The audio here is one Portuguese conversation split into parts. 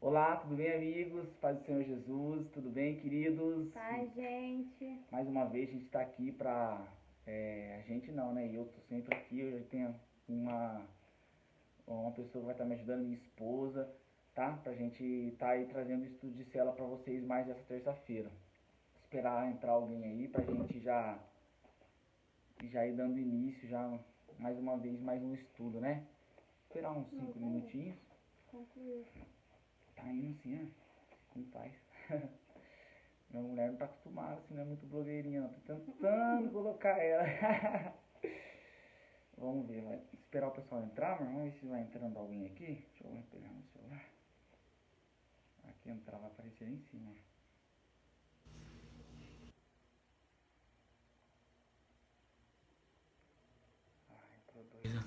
Olá, tudo bem, amigos? Paz do Senhor Jesus, tudo bem, queridos? Ai, gente. Mais uma vez a gente está aqui para. A gente não, né? Eu tô sempre aqui, eu já tenho uma pessoa que vai estar me ajudando, minha esposa, tá? Pra gente estar aí trazendo o estudo de cela para vocês mais essa terça-feira. Esperar entrar alguém aí pra gente já ir dando início, já mais uma vez, mais um estudo, né? Esperar uns Não, 5 tá aí. minutinhos. Concluiu. Tá indo assim, ó, com paz. Minha mulher não tá acostumada, assim, não é muito blogueirinha, não. Tô tentando colocar ela. Vamos ver, vai esperar o pessoal entrar, mas vamos ver se vai entrando alguém aqui. Deixa eu pegar no celular. Aqui entrar vai aparecer aí em cima. Ah, entrou dois.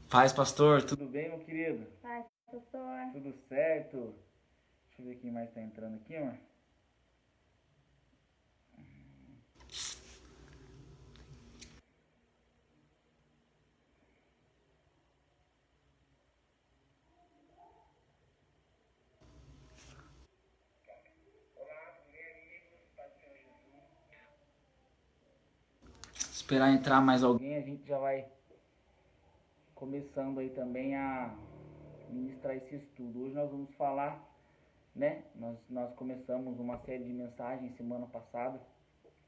Paz, pastor, tudo bem, meu querido? Paz, pastor. Tudo certo? Deixa eu ver quem mais tá entrando aqui, amor. Esperar entrar mais alguém, a gente já vai começando aí também a ministrar esse estudo. Hoje nós vamos falar, né? Nós começamos uma série de mensagens semana passada,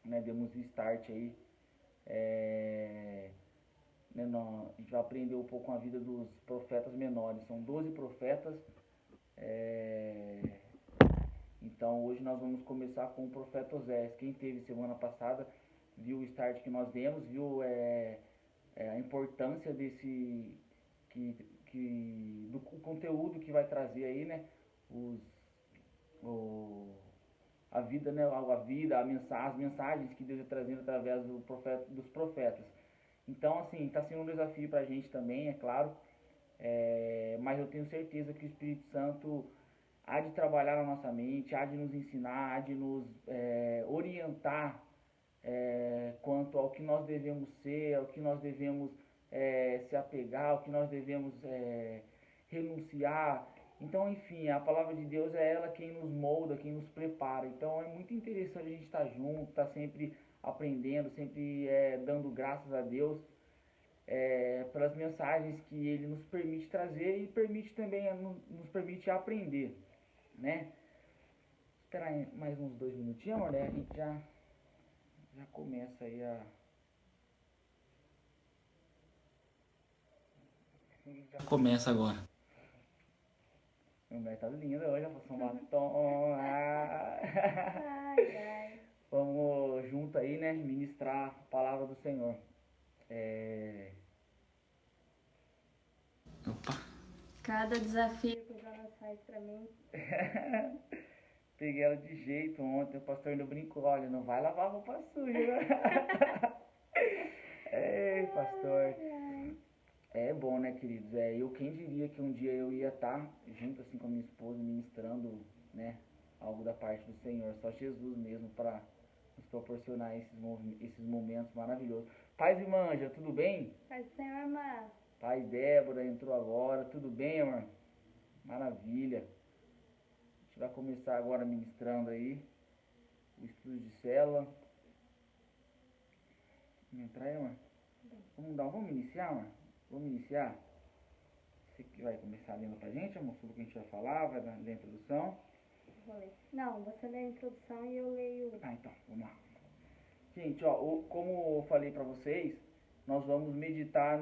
né? Demos o start aí. Né, a gente vai aprender um pouco com a vida dos profetas menores. São 12 profetas. é, então hoje nós vamos começar com o profeta Oséias. Quem teve semana passada viu o start que nós demos, viu a importância desse que, do conteúdo que vai trazer aí, né? Os, o, a vida, né? A vida, as mensagens que Deus está trazendo através dos profetas. Então, assim, está sendo um desafio para a gente também, é claro, mas eu tenho certeza que o Espírito Santo há de trabalhar na nossa mente, há de nos ensinar, há de nos orientar quanto ao que nós devemos ser, ao que nós devemos se apegar, ao que nós devemos renunciar. Então, enfim, a palavra de Deus é ela quem nos molda, quem nos prepara. Então, é muito interessante a gente estar junto, estar sempre aprendendo, sempre dando graças a Deus pelas mensagens que Ele nos permite trazer e permite também nos permite aprender, né? Esperar mais uns 2 minutinhos, amor, né? A gente já começa aí já começa agora. Meu mulher tá linda hoje, já passou um batom. Ai, ai. Vamos junto aí, né? Ministrar a palavra do Senhor. É... Opa! Cada desafio que o Jonas faz pra mim. Peguei ela de jeito ontem, o pastor ainda brincou, olha, não vai lavar a roupa suja, né? Ei, pastor. Ai, ai. É bom, né, queridos? Eu quem diria que um dia eu ia estar junto assim com a minha esposa ministrando, né, algo da parte do Senhor. Só Jesus mesmo para nos proporcionar esses momentos maravilhosos. Paz e manja, tudo bem? Paz do Senhor, irmã. Paz Débora entrou agora, tudo bem, amor? Maravilha. A gente vai começar agora ministrando aí o estudo de célula. Vamos entrar aí, amor? Vamos iniciar, amor? Vamos iniciar? Você que vai começar lendo pra gente, amor, sobre o que a gente vai falar, vai dar a introdução. Vou ler. Não, você lê a introdução e eu leio. Ah, então, vamos lá. Gente, ó, como eu falei pra vocês, nós vamos meditar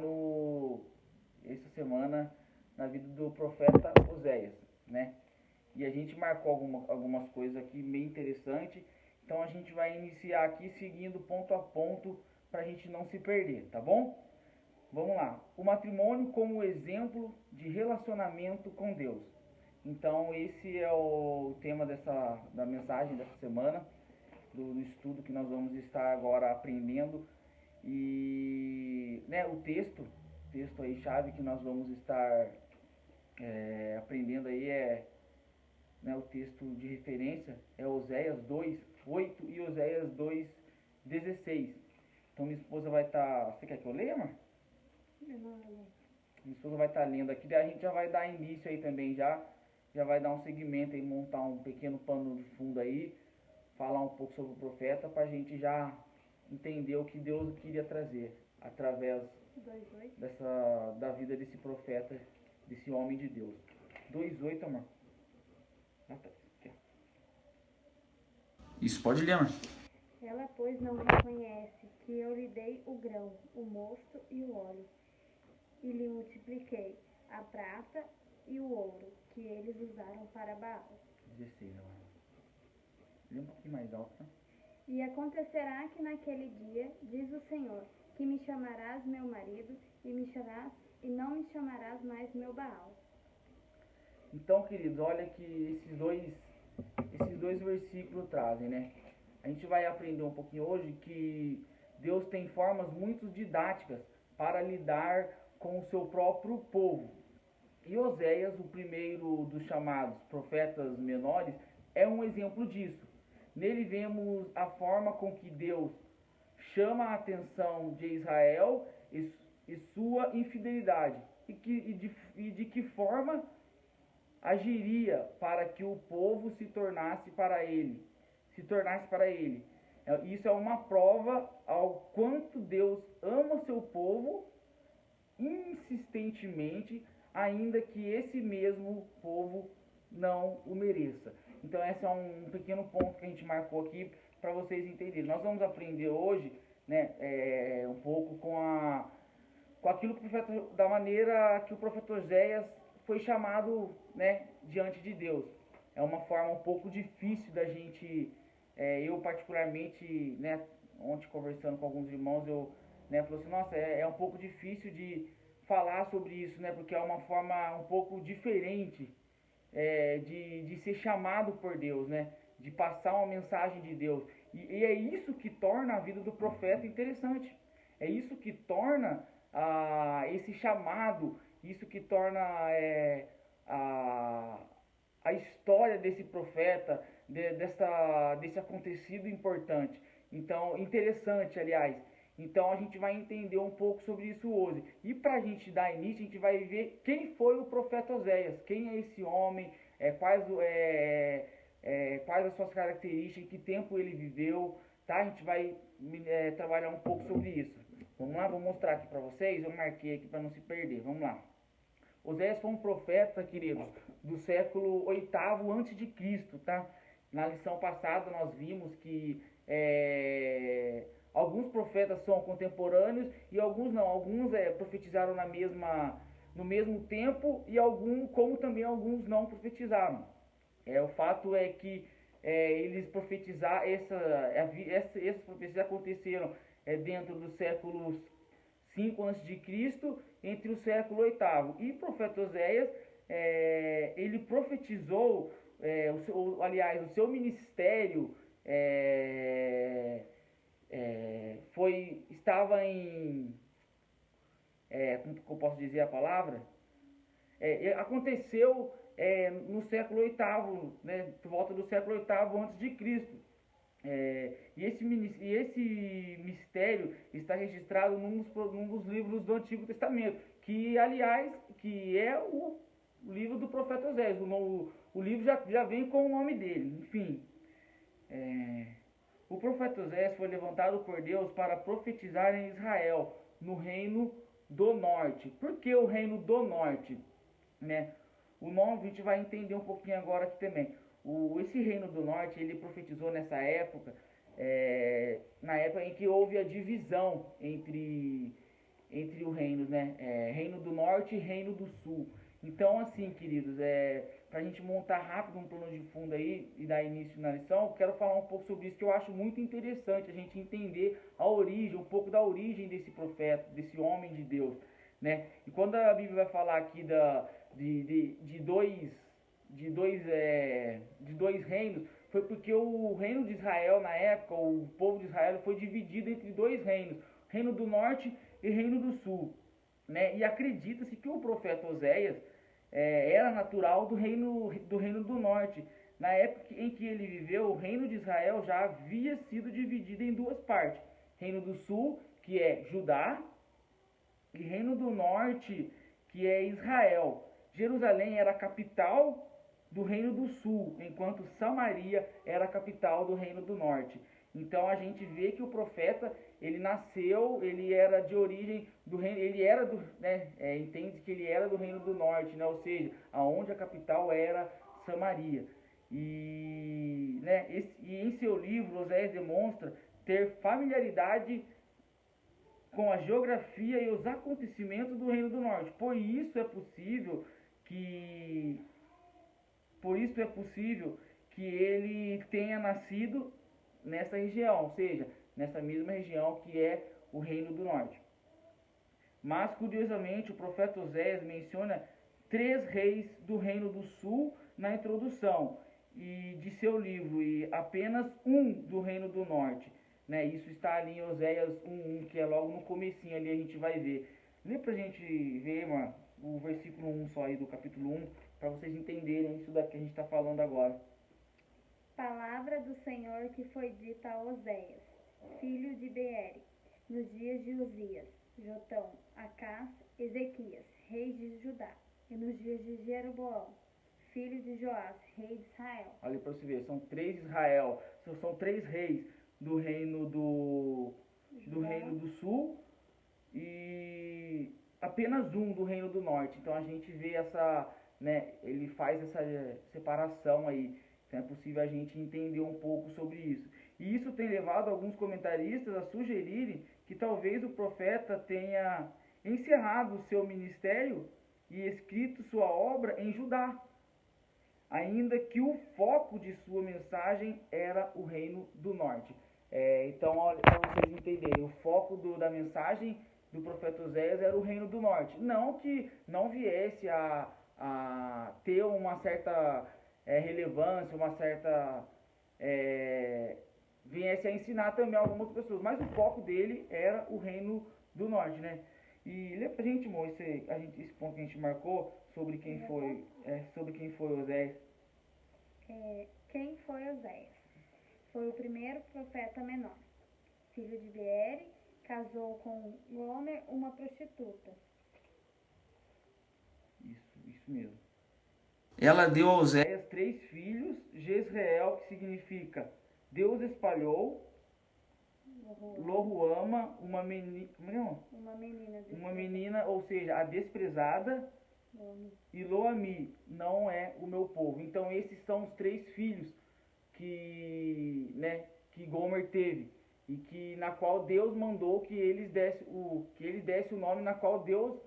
essa semana na vida do profeta Oséias, né? E a gente marcou algumas coisas aqui meio interessantes, então a gente vai iniciar aqui seguindo ponto a ponto pra gente não se perder, tá bom? Vamos lá. O matrimônio como exemplo de relacionamento com Deus. Então esse é o tema da mensagem dessa semana, do estudo que nós vamos estar agora aprendendo. E né, o texto aí chave que nós vamos estar aprendendo aí né, o texto de referência é Oséias 2:8 e Oséias 2:16. Então minha esposa vai estar. Você quer que eu leia, amor? Não, não. Minha esposa vai estar lendo aqui, daí a gente já vai dar início aí também já já vai dar um segmento e montar um pequeno pano de fundo aí, falar um pouco sobre o profeta, para a gente já entender o que Deus queria trazer através da vida desse profeta, desse homem de Deus. 2:8, amor. Isso, pode ler, amor. Ela, pois, não reconhece que eu lhe dei o grão, o mosto e o óleo, e lhe multipliquei a prata e o ouro, que eles usaram para Baal. 16, amor. Lê um pouquinho mais alto, tá? E acontecerá que naquele dia, diz o Senhor, que me chamarás meu marido, e não me chamarás mais meu Baal. Então, queridos, olha que esses dois versículos trazem, né? A gente vai aprender um pouquinho hoje que Deus tem formas muito didáticas para lidar com o seu próprio povo. E Oséias, o primeiro dos chamados profetas menores, é um exemplo disso. Nele vemos a forma com que Deus chama a atenção de Israel e sua infidelidade, e de que forma agiria para que o povo se tornasse para ele. Isso é uma prova ao quanto Deus ama o seu povo insistentemente, ainda que esse mesmo povo não o mereça. Então esse é um pequeno ponto que a gente marcou aqui para vocês entenderem. Nós vamos aprender hoje, né, um pouco com aquilo que da maneira que o profeta Oséias foi chamado, né, diante de Deus. É uma forma um pouco difícil da gente, eu particularmente, né, ontem conversando com alguns irmãos, eu, né, falou assim, nossa, é um pouco difícil de falar sobre isso, né, porque é uma forma um pouco diferente de ser chamado por Deus, né, de passar uma mensagem de Deus. E é isso que torna a vida do profeta interessante. É isso que torna esse chamado, isso que torna a história desse profeta, desse acontecido importante. Então, interessante, aliás. Então, a gente vai entender um pouco sobre isso hoje. E para a gente dar início, a gente vai ver quem foi o profeta Oséias, quem é esse homem, quais as suas características, que tempo ele viveu, tá? A gente vai trabalhar um pouco sobre isso. Vamos lá, vou mostrar aqui para vocês, eu marquei aqui para não se perder, vamos lá. Oséias foi um profeta, queridos, do século VIII a.C., tá? Na lição passada nós vimos que alguns profetas são contemporâneos e alguns não. Alguns profetizaram no mesmo tempo e como também alguns não profetizaram. O fato é que eles profetizaram, essas profecias aconteceram dentro dos séculos 5 a.C., entre o século VIII. E o profeta Oséias, ele profetizou, o seu ministério estava em, como eu posso dizer a palavra? Aconteceu no século VIII, né, por volta do século VIII a.C. E esse mistério está registrado num dos livros do Antigo Testamento, que aliás, que é o livro do profeta Oséias. O livro já vem com o nome dele. Enfim, o profeta Oséias foi levantado por Deus para profetizar em Israel, no reino do norte. Por que o reino do norte? Né? O nome a gente vai entender um pouquinho agora aqui também. Esse reino do norte, ele profetizou nessa época, na época em que houve a divisão entre os reinos, né? Reino do norte e reino do sul. Então, assim, queridos, para a gente montar rápido um plano de fundo aí e dar início na lição, eu quero falar um pouco sobre isso, que eu acho muito interessante a gente entender a origem, um pouco da origem desse profeta, desse homem de Deus, né? E quando a Bíblia vai falar aqui de dois reinos, foi porque o reino de Israel na época, o povo de Israel foi dividido entre dois reinos, reino do norte e reino do sul, né? E acredita-se que o profeta Oséias era natural do reino do norte. Na época em que ele viveu, o reino de Israel já havia sido dividido em duas partes, reino do sul, que é Judá, e reino do norte, que é Israel. Jerusalém era a capital do reino do sul, enquanto Samaria era a capital do reino do norte. Então a gente vê que o profeta, ele nasceu, ele era de origem do reino, ele era do, né, entende que ele era do reino do norte, né, ou seja, aonde a capital era Samaria. E, né, e em seu livro, Oséias demonstra ter familiaridade com a geografia e os acontecimentos do reino do norte. Por isso é possível que ele tenha nascido nessa região, ou seja, nessa mesma região que é o reino do norte. Mas, curiosamente, o profeta Oséias menciona 3 reis do reino do sul na introdução de seu livro, e apenas um do reino do norte. Né? Isso está ali em Oséias 1:1, que é logo no comecinho ali, a gente vai ver. Lê pra gente ver, mano, o versículo 1 só aí do capítulo 1, para vocês entenderem isso daqui que a gente está falando agora. Palavra do Senhor que foi dita a Oséias, filho de Beeri, nos dias de Uzias, Jotão, Acás, Ezequias, reis de Judá, e nos dias de Jeroboão, filho de Joás, rei de Israel. Olha para você ver, são 3 Israel, são 3 reis do reino do reino do sul e apenas um do reino do norte. Então a gente vê essa, né, ele faz essa separação aí. Então é possível a gente entender um pouco sobre isso. E isso tem levado alguns comentaristas a sugerirem que talvez o profeta tenha encerrado o seu ministério e escrito sua obra em Judá, ainda que o foco de sua mensagem era o reino do norte. Então, para vocês entenderem, o foco da mensagem do profeta Oséias era o reino do norte. Não que não viesse a ter uma certa relevância, uma certa... viesse a ensinar também algumas pessoas, mas o foco dele era o reino do norte, né? E lê pra gente, amor, esse ponto que a gente marcou sobre quem foi Oséias. Quem foi Oséias? Foi o primeiro profeta menor, filho de Beeri, casou com Gomer, uma prostituta. Isso mesmo. Ela deu a Oséias 3 filhos, Jezreel, que significa Deus espalhou, Lohuama, uma menina, ou seja, a desprezada, e Loami, não é o meu povo. Então esses são os 3 filhos que Gomer teve, e na qual Deus mandou que eles dessem o nome na qual Deus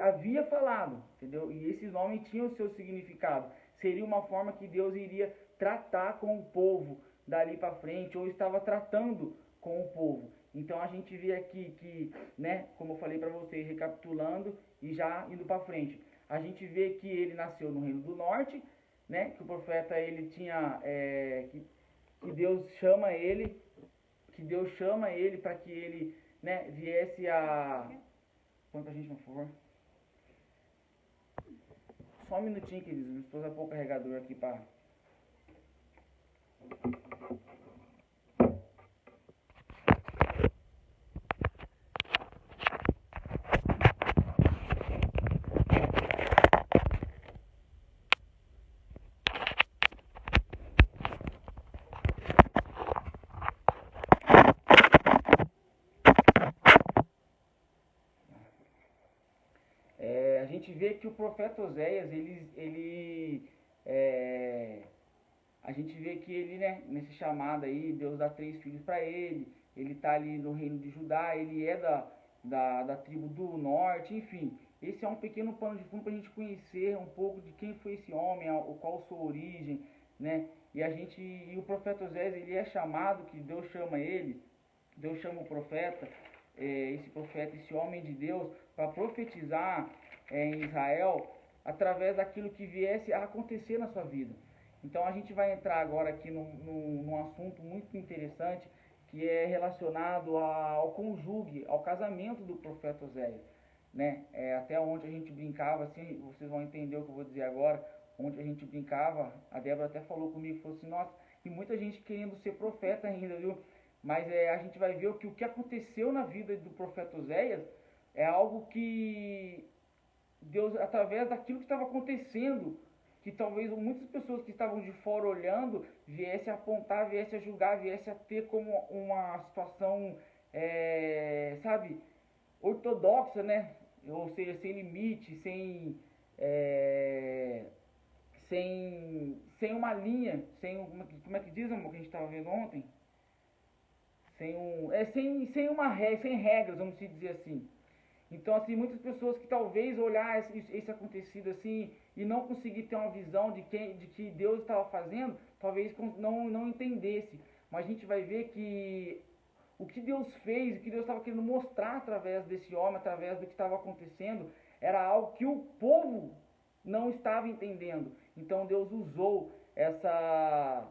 havia falado, entendeu? E esses nomes tinham o seu significado. Seria uma forma que Deus iria tratar com o povo dali para frente, ou estava tratando com o povo. Então a gente vê aqui que, né, como eu falei para vocês, recapitulando e já indo para frente, a gente vê que ele nasceu no Reino do Norte, né, que o profeta ele tinha, que Deus chama ele para que ele, né, viesse a... Põe pra gente, por favor. Só um minutinho, queridos. Minha esposa pôr o carregador aqui para... A gente vê que o profeta Oséias, a gente vê que ele, né, nesse chamado aí, Deus dá 3 filhos para ele está ali no reino de Judá, ele é da tribo do norte, enfim. Esse é um pequeno pano de fundo para a gente conhecer um pouco de quem foi esse homem, qual sua origem, né? E o profeta Oséias, ele é chamado, que Deus chama o profeta, esse homem de Deus, para profetizar em Israel, através daquilo que viesse a acontecer na sua vida. Então a gente vai entrar agora aqui num assunto muito interessante, que é relacionado ao conjugue, ao casamento do profeta Oséias, né? Até onde a gente brincava, assim, vocês vão entender o que eu vou dizer agora, onde a gente brincava, a Débora até falou comigo, falou assim, nossa, e muita gente querendo ser profeta ainda, viu? Mas a gente vai ver que o que aconteceu na vida do profeta Oséias é algo que Deus, através daquilo que estava acontecendo, que talvez muitas pessoas que estavam de fora olhando viessem a apontar, viessem a julgar, viessem a ter como uma situação, sabe, ortodoxa, né? Ou seja, sem limite, sem uma linha, como é que diz, amor, que a gente estava vendo ontem? Sem regras, vamos dizer assim. Então, assim, muitas pessoas que talvez olhar esse acontecido assim e não conseguir ter uma visão de que Deus estava fazendo, talvez não entendesse. Mas a gente vai ver que o que Deus fez, o que Deus estava querendo mostrar através desse homem, através do que estava acontecendo, era algo que o povo não estava entendendo. Então Deus usou a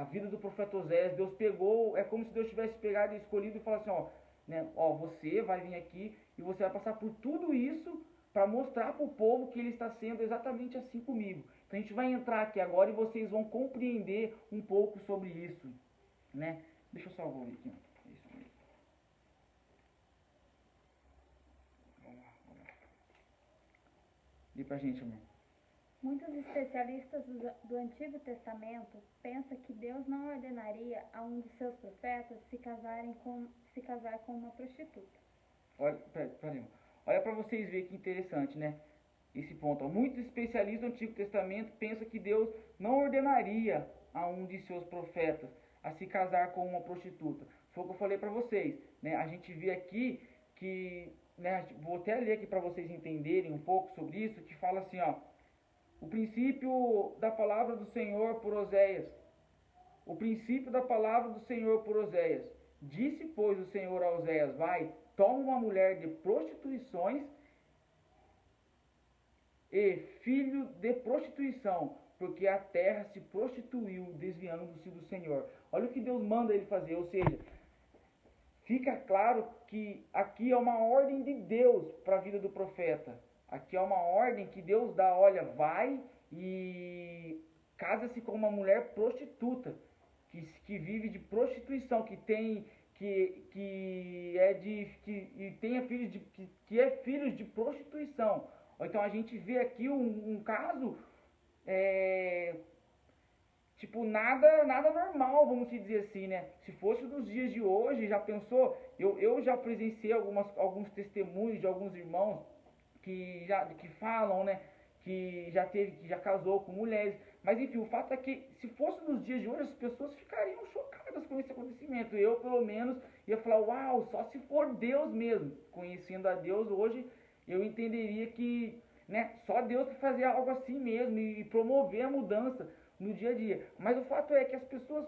vida do profeta Oséias. Deus pegou, é como se Deus tivesse pegado e escolhido e falado assim, ó, né, ó, você vai vir aqui e você vai passar por tudo isso para mostrar para o povo que ele está sendo exatamente assim comigo. Então a gente vai entrar aqui agora e vocês vão compreender um pouco sobre isso, né? Deixa eu só ver aqui. Isso mesmo. Vamos lá. Lê pra gente, amor. Muitos especialistas do Antigo Testamento pensam que Deus não ordenaria a um de seus profetas se casar com uma prostituta. Olha, peraí. Olha para vocês verem que interessante, né? Esse ponto. Ó. Muitos especialistas do Antigo Testamento pensam que Deus não ordenaria a um de seus profetas a se casar com uma prostituta. Foi o que eu falei para vocês, né? A gente vê aqui que, né? Vou até ler aqui para vocês entenderem um pouco sobre isso, que fala assim, ó. O princípio da palavra do Senhor por Oséias. O princípio da palavra do Senhor por Oséias. Disse, pois, o Senhor a Oséias, vai, toma uma mulher de prostituições e filho de prostituição, porque a terra se prostituiu, desviando-se do Senhor. Olha o que Deus manda ele fazer, ou seja, fica claro que aqui é uma ordem de Deus para a vida do profeta. Aqui é uma ordem que Deus dá, olha, vai e casa-se com uma mulher prostituta, que vive de prostituição, que tenha filhos que é filhos de prostituição. Então a gente vê aqui um caso, tipo, nada normal, vamos dizer assim, né? Se fosse nos dias de hoje, já pensou? Eu já presenciei alguns testemunhos de alguns irmãos que falam, né, que já casou com mulheres, mas enfim, o fato é que se fosse nos dias de hoje, as pessoas ficariam chocadas com esse acontecimento. Eu, pelo menos, ia falar, uau, só se for Deus mesmo. Conhecendo a Deus hoje, eu entenderia que, né, só Deus que fazia algo assim mesmo e promover a mudança no dia a dia. Mas o fato é que as pessoas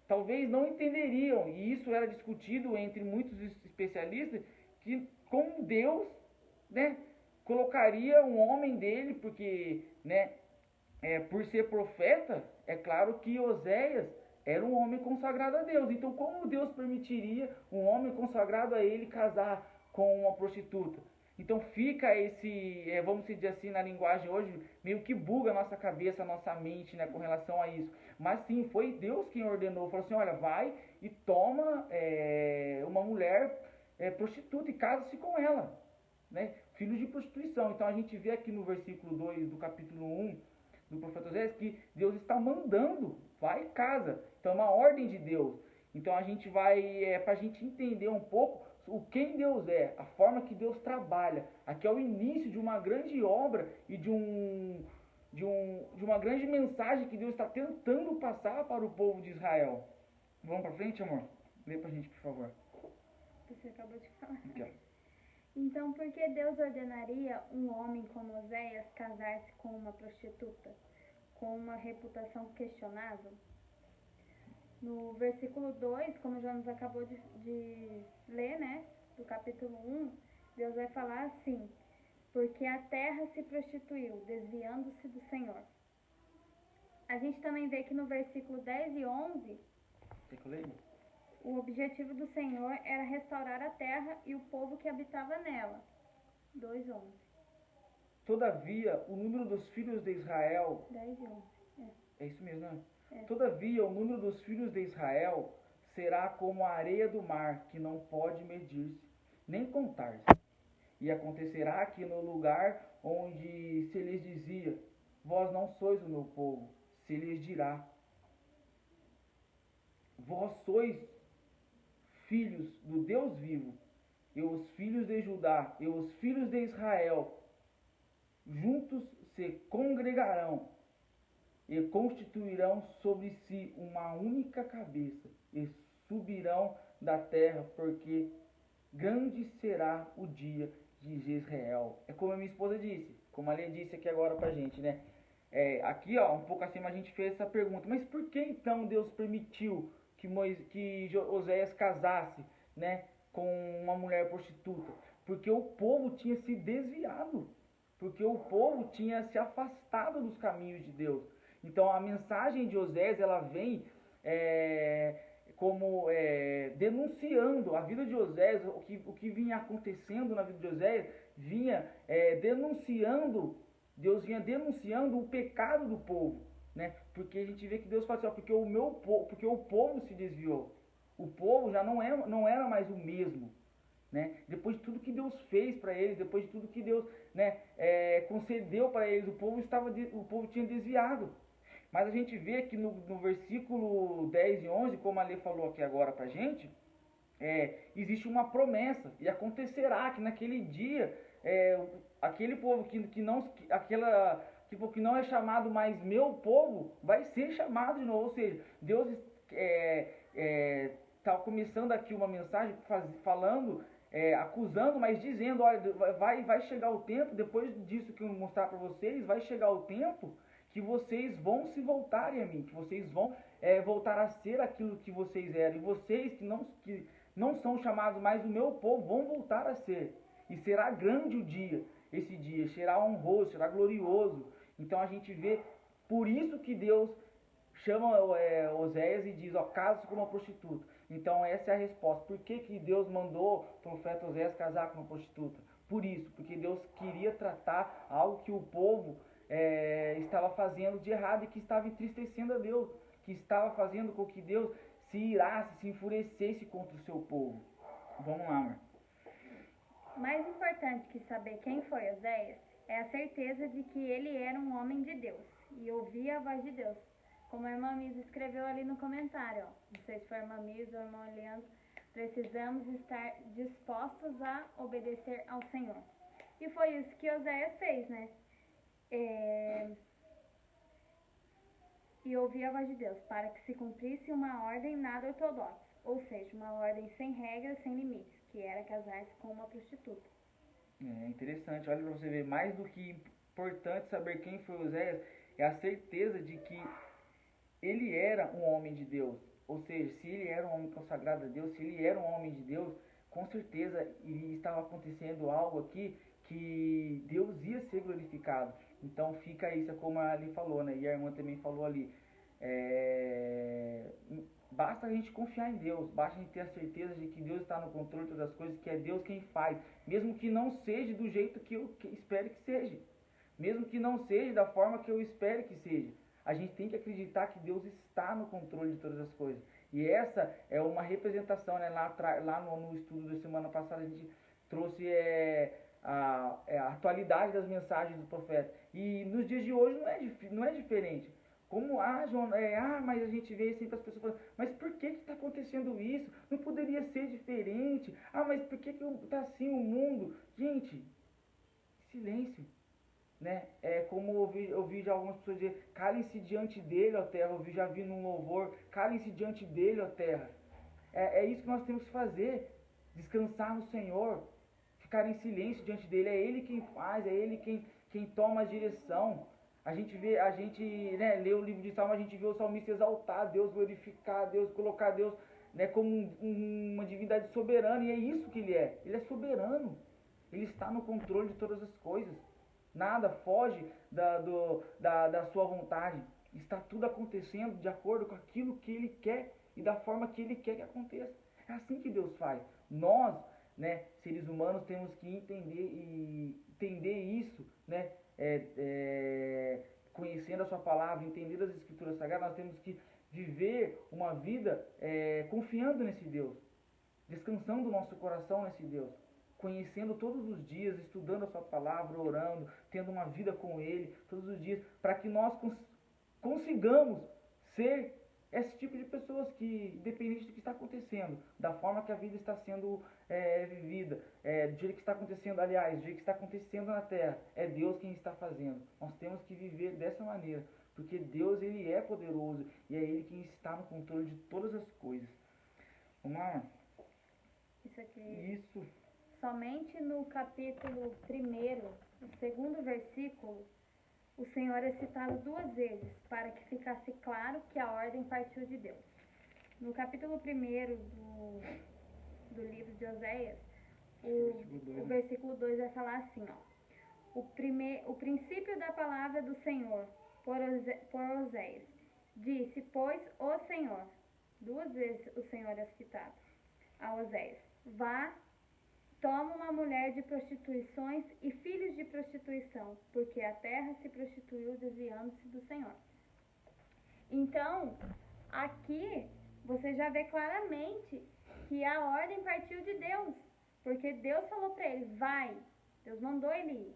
talvez não entenderiam, e isso era discutido entre muitos especialistas, que com Deus, né, colocaria um homem dele, porque, né, por ser profeta, é claro que Oséias era um homem consagrado a Deus. Então, como Deus permitiria um homem consagrado a ele casar com uma prostituta? Então fica esse, vamos dizer assim, na linguagem hoje, meio que buga a nossa cabeça, a nossa mente, né, com relação a isso. Mas sim, foi Deus quem ordenou, falou assim, olha, vai e toma uma mulher prostituta e casa-se com ela, né? Filhos de prostituição. Então a gente vê aqui no versículo 2 do capítulo 1 do profeta Oséias que Deus está mandando, vai e casa. Então é uma ordem de Deus. Então a gente vai, para a gente entender um pouco o quem Deus é, a forma que Deus trabalha. Aqui é o início de uma grande obra e de uma grande mensagem que Deus está tentando passar para o povo de Israel. Vamos para frente, amor? Lê para a gente, por favor. Você acabou de falar. Aqui, ó. Então, por que Deus ordenaria um homem como Oséias casar-se com uma prostituta, com uma reputação questionável? No versículo 2, como já nos acabou de ler, né, do capítulo 1, Deus vai falar assim, porque a terra se prostituiu, desviando-se do Senhor. A gente também vê que no versículo 10 e 11, o objetivo do Senhor era restaurar a terra e o povo que habitava nela. 2:11. Todavia, o número dos filhos de Israel... 10 e 11. É isso mesmo, né? É. Todavia, o número dos filhos de Israel será como a areia do mar, que não pode medir-se, nem contar-se. E acontecerá que no lugar onde se lhes dizia, vós não sois o meu povo, se lhes dirá, vós sois filhos do Deus vivo, e os filhos de Judá, e os filhos de Israel, juntos se congregarão e constituirão sobre si uma única cabeça, e subirão da terra, porque grande será o dia de Israel. É como a minha esposa disse, como a Lê disse aqui agora pra gente, né? Aqui, ó, um pouco acima a gente fez essa pergunta, mas por que então Deus permitiu que Oséias casasse, né, com uma mulher prostituta? Porque o povo tinha se desviado, porque o povo tinha se afastado dos caminhos de Deus. Então a mensagem de Oséias, ela vem denunciando a vida de Oséias, o que vinha acontecendo na vida de Oséias, Deus vinha denunciando o pecado do povo, né? Porque a gente vê que Deus fala assim, porque o povo se desviou, o povo já não era mais o mesmo, né? Depois de tudo que Deus fez para eles, depois de tudo que Deus, né, concedeu para eles, o povo tinha desviado. Mas a gente vê que no versículo 10 e 11, como a Lê falou aqui agora pra gente, existe uma promessa, e acontecerá que naquele dia, aquele povo que não é chamado mais meu povo, vai ser chamado de novo. Ou seja, Deus está começando aqui uma mensagem falando, acusando, mas dizendo, olha, vai chegar o tempo, depois disso que eu mostrar para vocês, vai chegar o tempo que vocês vão se voltarem a mim, que vocês vão voltar a ser aquilo que vocês eram, e vocês que não são chamados mais o meu povo, vão voltar a ser, e será grande o dia, esse dia, será honroso, será glorioso. Então a gente vê, por isso que Deus chama Oséias e diz, casa-se com uma prostituta. Então essa é a resposta. Por que Deus mandou o profeta Oséias casar com uma prostituta? Por isso, porque Deus queria tratar algo que o povo estava fazendo de errado e que estava entristecendo a Deus, que estava fazendo com que Deus se irasse, se enfurecesse contra o seu povo. Vamos lá, amor. Mais importante que saber quem foi Oséias é a certeza de que ele era um homem de Deus e ouvia a voz de Deus. Como a irmã Misa escreveu ali no comentário, ó, não sei se foi a irmã Misa ou a irmã Leandro, precisamos estar dispostos a obedecer ao Senhor. E foi isso que Oséias fez, né? E ouvia a voz de Deus, para que se cumprisse uma ordem nada ortodoxa, ou seja, uma ordem sem regras, sem limites, que era casar-se com uma prostituta. É interessante, olha para você ver, mais do que importante saber quem foi Oséias, é a certeza de que ele era um homem de Deus. Ou seja, se ele era um homem consagrado a Deus, se ele era um homem de Deus, com certeza estava acontecendo algo aqui que Deus ia ser glorificado. Então fica isso, como a Ali falou, né? E a irmã também falou ali. Basta a gente confiar em Deus, basta a gente ter a certeza de que Deus está no controle de todas as coisas, que é Deus quem faz, mesmo que não seja do jeito que eu espere que seja, mesmo que não seja da forma que eu espere que seja. A gente tem que acreditar que Deus está no controle de todas as coisas. E essa é uma representação, né? Lá no estudo da semana passada a gente trouxe a atualidade das mensagens do profeta. E nos dias de hoje não é diferente. Como, João, mas a gente vê sempre as pessoas falando, mas por que está acontecendo isso? Não poderia ser diferente? Mas por que está assim o mundo? Gente, silêncio. Né? Como eu vi já algumas pessoas dizer, calem-se diante dele, ó terra. Já vi num louvor, calem-se diante dele, ó terra. É isso que nós temos que fazer, descansar no Senhor, ficar em silêncio diante dele. É ele quem faz, é ele quem toma a direção. A gente né, lê o livro de Salmo, a gente vê o salmista exaltar Deus, glorificar Deus, colocar Deus, né, como uma divindade soberana, e é isso que ele é soberano, ele está no controle de todas as coisas. Nada foge da sua vontade. Está tudo acontecendo de acordo com aquilo que ele quer e da forma que ele quer que aconteça. É assim que Deus faz. Nós, né, seres humanos, temos que entender isso, né, conhecendo a sua palavra, entender as escrituras sagradas. Nós temos que viver uma vida confiando nesse Deus, descansando o nosso coração nesse Deus. conhecendo todos os dias, estudando a sua palavra, orando, tendo uma vida com Ele todos os dias, para que nós consigamos ser esse tipo de pessoas que, independente do que está acontecendo, da forma que a vida está sendo vivida, do jeito que está acontecendo, aliás, do jeito que está acontecendo na Terra, é Deus quem está fazendo. Nós temos que viver dessa maneira, porque Deus, Ele é poderoso e é Ele quem está no controle de todas as coisas. Vamos lá? Isso aqui. Isso. Somente no capítulo 1º, no segundo versículo, o Senhor é citado 2 vezes, para que ficasse claro que a ordem partiu de Deus. No capítulo 1º do livro de Oséias, o versículo 2 vai falar assim, ó. O princípio da palavra do Senhor, por Oséias, disse, pois, o Senhor, 2 vezes o Senhor é citado, a Oséias, vá, toma uma mulher de prostituições e filhos de prostituição, porque a terra se prostituiu desviando-se do Senhor. Então, aqui você já vê claramente que a ordem partiu de Deus, porque Deus falou para ele, vai, Deus mandou ele ir.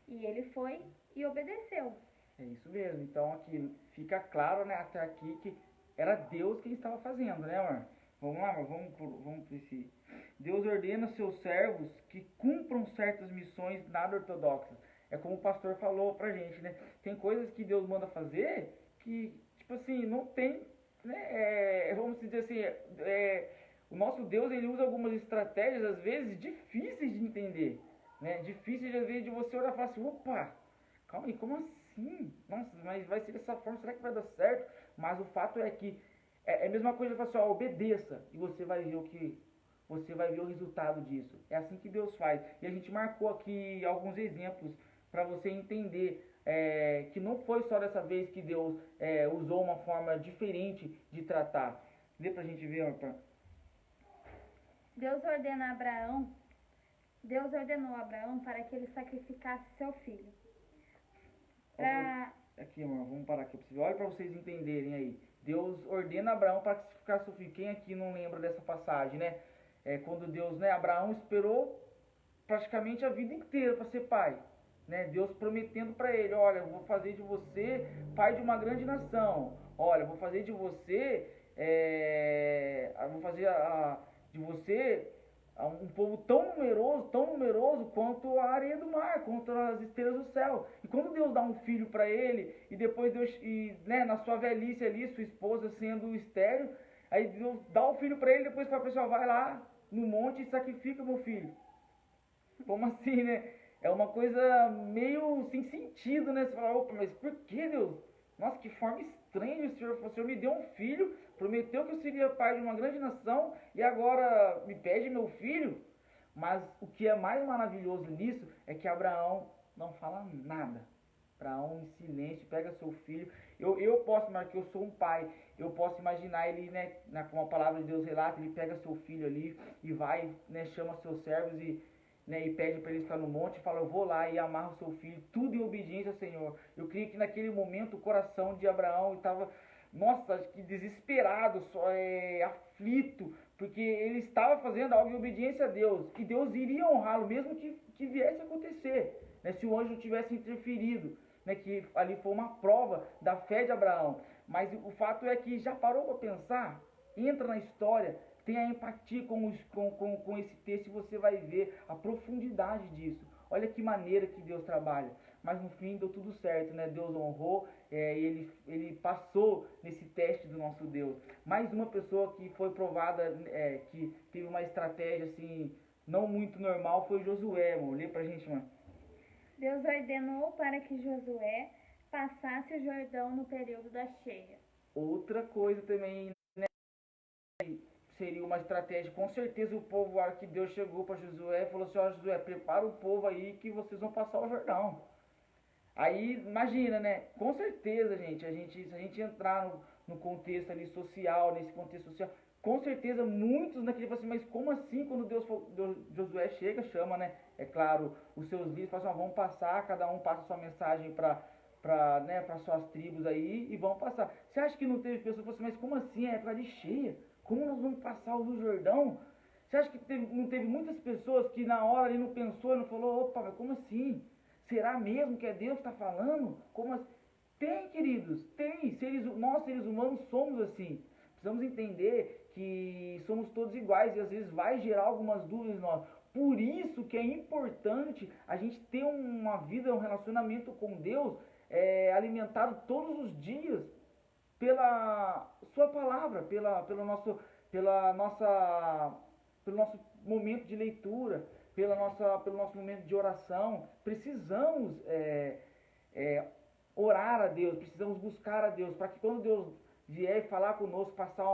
E ele foi e obedeceu. É isso mesmo. Então aqui fica claro, né, até aqui que era Deus quem estava fazendo, né, amor? Vamos lá, amor, vamos para esse. Deus ordena seus servos que cumpram certas missões nada ortodoxas. É como o pastor falou pra gente, né? Tem coisas que Deus manda fazer que, tipo assim, não tem, né? Vamos dizer assim, o nosso Deus, ele usa algumas estratégias, às vezes, difíceis de entender, né? Difíceis, às vezes, de você olhar e falar assim, opa, calma aí, como assim? Nossa, mas vai ser dessa forma, será que vai dar certo? Mas o fato é que é a mesma coisa, assim, ó, obedeça e você vai ver o resultado disso. É assim que Deus faz. E a gente marcou aqui alguns exemplos para você entender que não foi só dessa vez que Deus usou uma forma diferente de tratar. Lê pra gente ver, Orpa. Deus ordenou a Abraão para que ele sacrificasse seu filho. Aqui, amor, vamos parar aqui. Olha para vocês entenderem aí. Deus ordena a Abraão para sacrificar seu filho. Quem aqui não lembra dessa passagem, né? Quando Deus, né, Abraão esperou praticamente a vida inteira para ser pai, né? Deus prometendo para ele, olha, eu vou fazer de você pai de uma grande nação. Olha, eu vou fazer de você, de você um povo tão numeroso quanto a areia do mar, quanto as estrelas do céu. E quando Deus dá um filho para ele, e depois Deus, né, na sua velhice ali, sua esposa sendo estéril, aí Deus dá o filho para ele, depois fala, pessoal, vai lá no monte e sacrifica meu filho. Como assim, né? É uma coisa meio sem sentido, né? Você fala, opa, mas por que, Deus? Nossa, que forma estranha, o Senhor me deu um filho, prometeu que eu seria pai de uma grande nação e agora me pede meu filho? Mas o que é mais maravilhoso nisso é que Abraão não fala nada. Abraão em silêncio, pega seu filho. Eu posso, mas que eu sou um pai, eu posso imaginar ele, né, como a palavra de Deus relata, ele pega seu filho ali e vai, né, chama seus servos e pede para ele ficar no monte e fala, eu vou lá e amarro seu filho, tudo em obediência ao Senhor. Eu creio que naquele momento o coração de Abraão estava, nossa, que desesperado, aflito, porque ele estava fazendo algo em obediência a Deus, que Deus iria honrá-lo, mesmo que viesse a acontecer, né, se o anjo tivesse interferido, né, que ali foi uma prova da fé de Abraão. Mas o fato é que já parou para pensar, entra na história, tenha empatia com esse texto e você vai ver a profundidade disso. Olha que maneira que Deus trabalha. Mas no fim deu tudo certo, né? Deus honrou e ele passou nesse teste do nosso Deus. Mais uma pessoa que foi provada, que teve uma estratégia assim, não muito normal, foi Josué, amor. Lê pra gente, mano. Deus ordenou para que Josué passasse o Jordão no período da cheia. Outra coisa também, né? Seria uma estratégia, com certeza o povo, a hora que Deus chegou para Josué, falou assim, ó, Josué, prepara o povo aí que vocês vão passar o Jordão. Aí, imagina, né, com certeza, gente, se a gente entrar no contexto ali social, nesse contexto social, com certeza muitos naquele falam assim, mas como assim quando Josué chega, chama, né, é claro, os seus líderes, falam assim, ó, vamos passar, cada um passa a sua mensagem para suas tribos aí e vão passar. Você acha que não teve pessoas que falam assim, mas como assim, é época de cheia? Como nós vamos passar o Rio Jordão? Você acha que não teve muitas pessoas que na hora ali não pensou e não falou, opa, mas como assim? Será mesmo que é Deus que está falando? Como assim? Tem, queridos, tem. Nós, seres humanos, somos assim. Precisamos entender que somos todos iguais e às vezes vai gerar algumas dúvidas em nós. Por isso que é importante a gente ter uma vida, um relacionamento com Deus alimentado todos os dias pela sua palavra, pela nossa, pelo nosso momento de leitura, pelo nosso momento de oração. Precisamos orar a Deus, precisamos buscar a Deus, para que quando Deus vier falar conosco, passar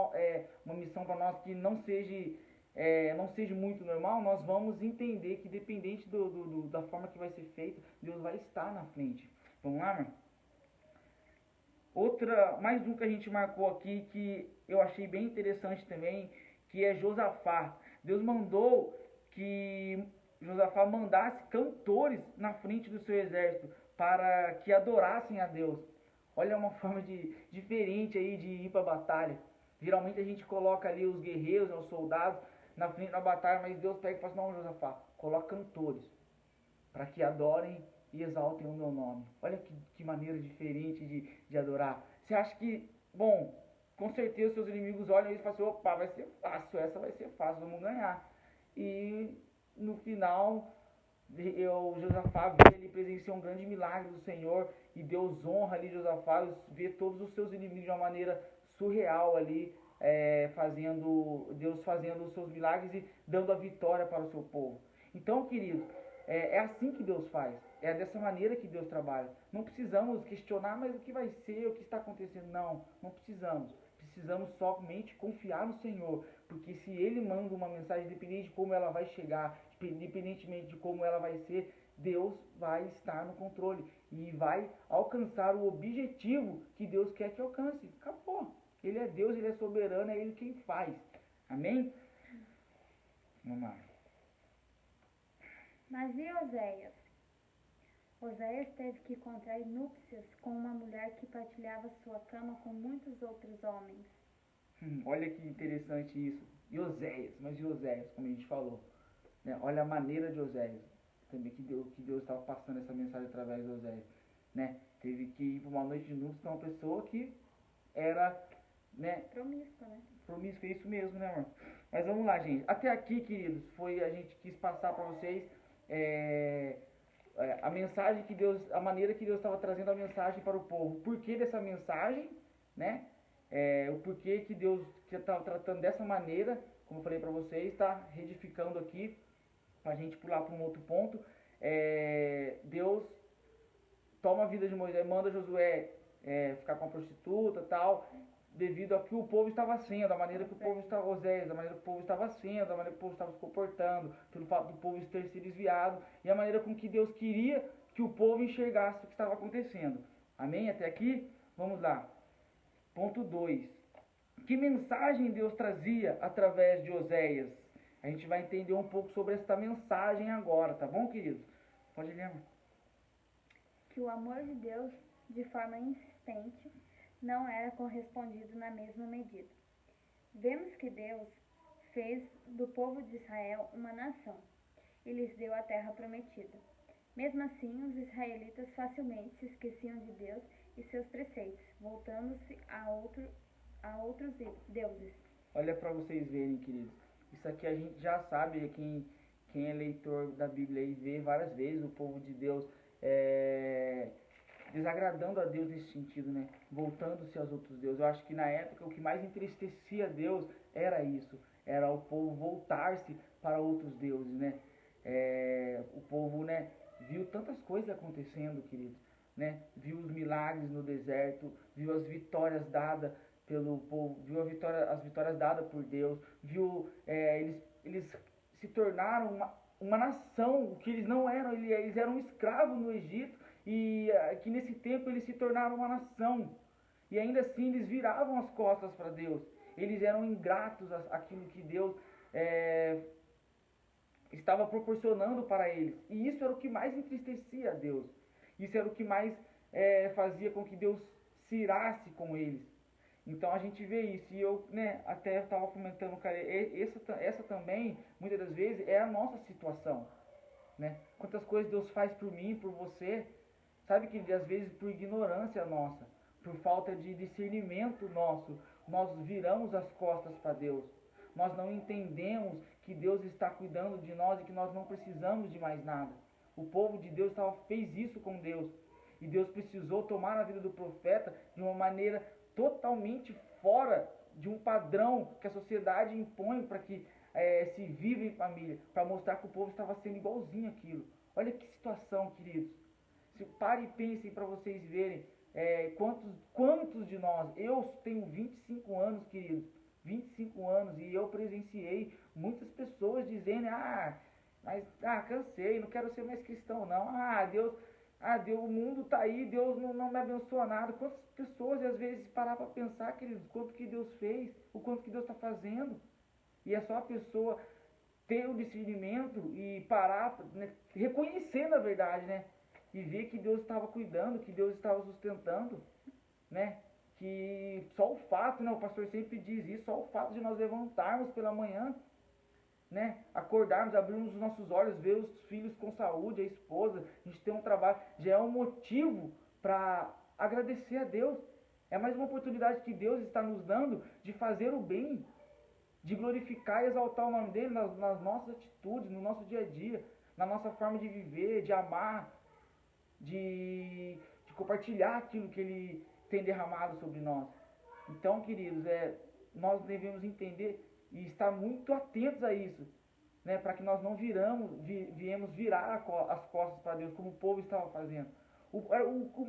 uma missão para nós que não seja muito normal, nós vamos entender que dependente da forma que vai ser feito, Deus vai estar na frente. Vamos lá, mano? Mais um que a gente marcou aqui, que eu achei bem interessante também, que é Josafá. Deus mandou que Josafá mandasse cantores na frente do seu exército, para que adorassem a Deus. Olha uma forma diferente aí de ir para a batalha. Geralmente a gente coloca ali os guerreiros, os soldados na frente da batalha, mas Deus pega e fala assim, não, Josafá, coloca cantores, para que adorem e exaltem o meu nome. Olha que maneira diferente de adorar. Você acha que, bom, com certeza seus inimigos olham e falam assim, opa, vai ser fácil, essa vai ser fácil, vamos ganhar. E no final, Josafá ele presenciou um grande milagre do Senhor e Deus honra ali Josafá, vê todos os seus inimigos de uma maneira surreal ali, Deus fazendo os seus milagres e dando a vitória para o seu povo. Então, queridos, é assim que Deus faz, é dessa maneira que Deus trabalha. Não precisamos questionar, mas o que vai ser, o que está acontecendo? Não precisamos. Precisamos somente confiar no Senhor, porque se Ele manda uma mensagem, independente de como ela vai chegar, independentemente de como ela vai ser, Deus vai estar no controle e vai alcançar o objetivo que Deus quer que alcance. Acabou. Ele é Deus, Ele é soberano, é Ele quem faz. Amém? Vamos lá. Mas e Oséias? Oséias teve que contrair núpcias com uma mulher que partilhava sua cama com muitos outros homens. Olha que interessante isso. E Oséias, mas e Oséias, como a gente falou, né? Olha a maneira de Oséias, também que Deus estava passando essa mensagem através de Oséias, né? Teve que ir para uma noite de núpcias com uma pessoa que era, né? Promíscua, né? Promíscua, é isso mesmo, né, amor? Mas vamos lá, gente. Até aqui, queridos, a gente quis passar para vocês a mensagem que Deus, a maneira que Deus estava trazendo a mensagem para o povo. O porquê dessa mensagem, né? O porquê que Deus estava tratando dessa maneira, como eu falei para vocês, está retificando aqui, para a gente pular para um outro ponto. Deus toma a vida de Moisés, manda Josué ficar com a prostituta e tal, devido a que o povo estava sendo, a maneira que o povo estava, Oséias, a maneira que o povo estava sendo, a maneira que o povo estava se comportando, pelo fato do povo ter se desviado, e a maneira com que Deus queria que o povo enxergasse o que estava acontecendo. Amém? Até aqui? Vamos lá. Ponto 2. Que mensagem Deus trazia através de Oséias? A gente vai entender um pouco sobre esta mensagem agora, tá bom, queridos? Pode ler, amor. Que o amor de Deus, de forma insistente, não era correspondido na mesma medida. Vemos que Deus fez do povo de Israel uma nação e lhes deu a terra prometida. Mesmo assim, os israelitas facilmente se esqueciam de Deus e seus preceitos, voltando-se a outros deuses. Olha para vocês verem, queridos. Isso aqui a gente já sabe, quem é leitor da Bíblia e vê várias vezes o povo de Deus desagradando a Deus nesse sentido, né? Voltando-se aos outros deuses. Eu acho que na época o que mais entristecia Deus era isso, era o povo voltar-se para outros deuses, né? O povo, né, viu tantas coisas acontecendo, queridos, né? Viu os milagres no deserto, viu as vitórias dadas pelo povo, viu as vitórias dadas por Deus, viu eles se tornaram uma nação, o que eles não eram, eles eram escravos no Egito, e que nesse tempo eles se tornaram uma nação, e ainda assim eles viravam as costas para Deus, eles eram ingratos àquilo que Deus estava proporcionando para eles, e isso era o que mais entristecia a Deus, isso era o que mais fazia com que Deus se irasse com eles. Então a gente vê isso, e eu, né, até estava comentando, cara, essa também, muitas das vezes, é a nossa situação, né? Quantas coisas Deus faz por mim, por você, sabe que às vezes por ignorância nossa, por falta de discernimento nosso, nós viramos as costas para Deus. Nós não entendemos que Deus está cuidando de nós e que nós não precisamos de mais nada. O povo de Deus fez isso com Deus. E Deus precisou tomar a vida do profeta de uma maneira totalmente fora de um padrão que a sociedade impõe para que se viva em família, para mostrar que o povo estava sendo igualzinho aquilo. Olha que situação, queridos. Se pare e pensem para vocês verem quantos de nós, eu tenho 25 anos, queridos, 25 anos, e eu presenciei muitas pessoas dizendo, cansei, não quero ser mais cristão não, Deus, o mundo tá aí, Deus não me abençoa nada. Quantas pessoas às vezes parar para pensar, queridos, quanto que Deus fez, o quanto que Deus está fazendo, e é só a pessoa ter o discernimento e parar, né, reconhecer na verdade, né, e ver que Deus estava cuidando, que Deus estava sustentando, né, que só o fato, né, o pastor sempre diz isso, só o fato de nós levantarmos pela manhã, né, acordarmos, abrirmos os nossos olhos, ver os filhos com saúde, a esposa, a gente ter um trabalho, já é um motivo para agradecer a Deus. É mais uma oportunidade que Deus está nos dando de fazer o bem, de glorificar e exaltar o nome dele nas nossas atitudes, no nosso dia a dia, na nossa forma de viver, de amar, de compartilhar aquilo que ele tem derramado sobre nós. Então, queridos, nós devemos entender e estar muito atentos a isso, né, para que nós não viemos virar as costas para Deus, como o povo estava fazendo. O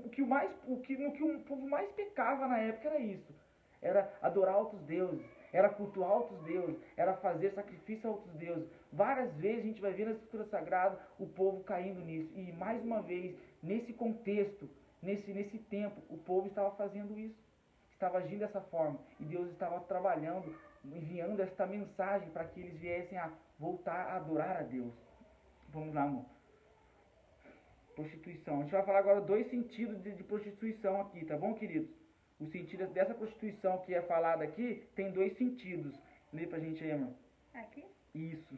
que o povo mais pecava na época era isso, era adorar outros deuses, era cultuar outros deuses, era fazer sacrifício a outros deuses. Várias vezes a gente vai ver na Escritura Sagrada o povo caindo nisso, e mais uma vez, nesse contexto, nesse tempo, o povo estava fazendo isso, estava agindo dessa forma, e Deus estava trabalhando, enviando esta mensagem para que eles viessem a voltar a adorar a Deus. Vamos lá, amor. Prostituição. A gente vai falar agora 2 sentidos de prostituição aqui, tá bom, queridos? O sentido dessa prostituição que é falada aqui tem 2 sentidos. Lê pra gente aí, amor. Aqui? Isso.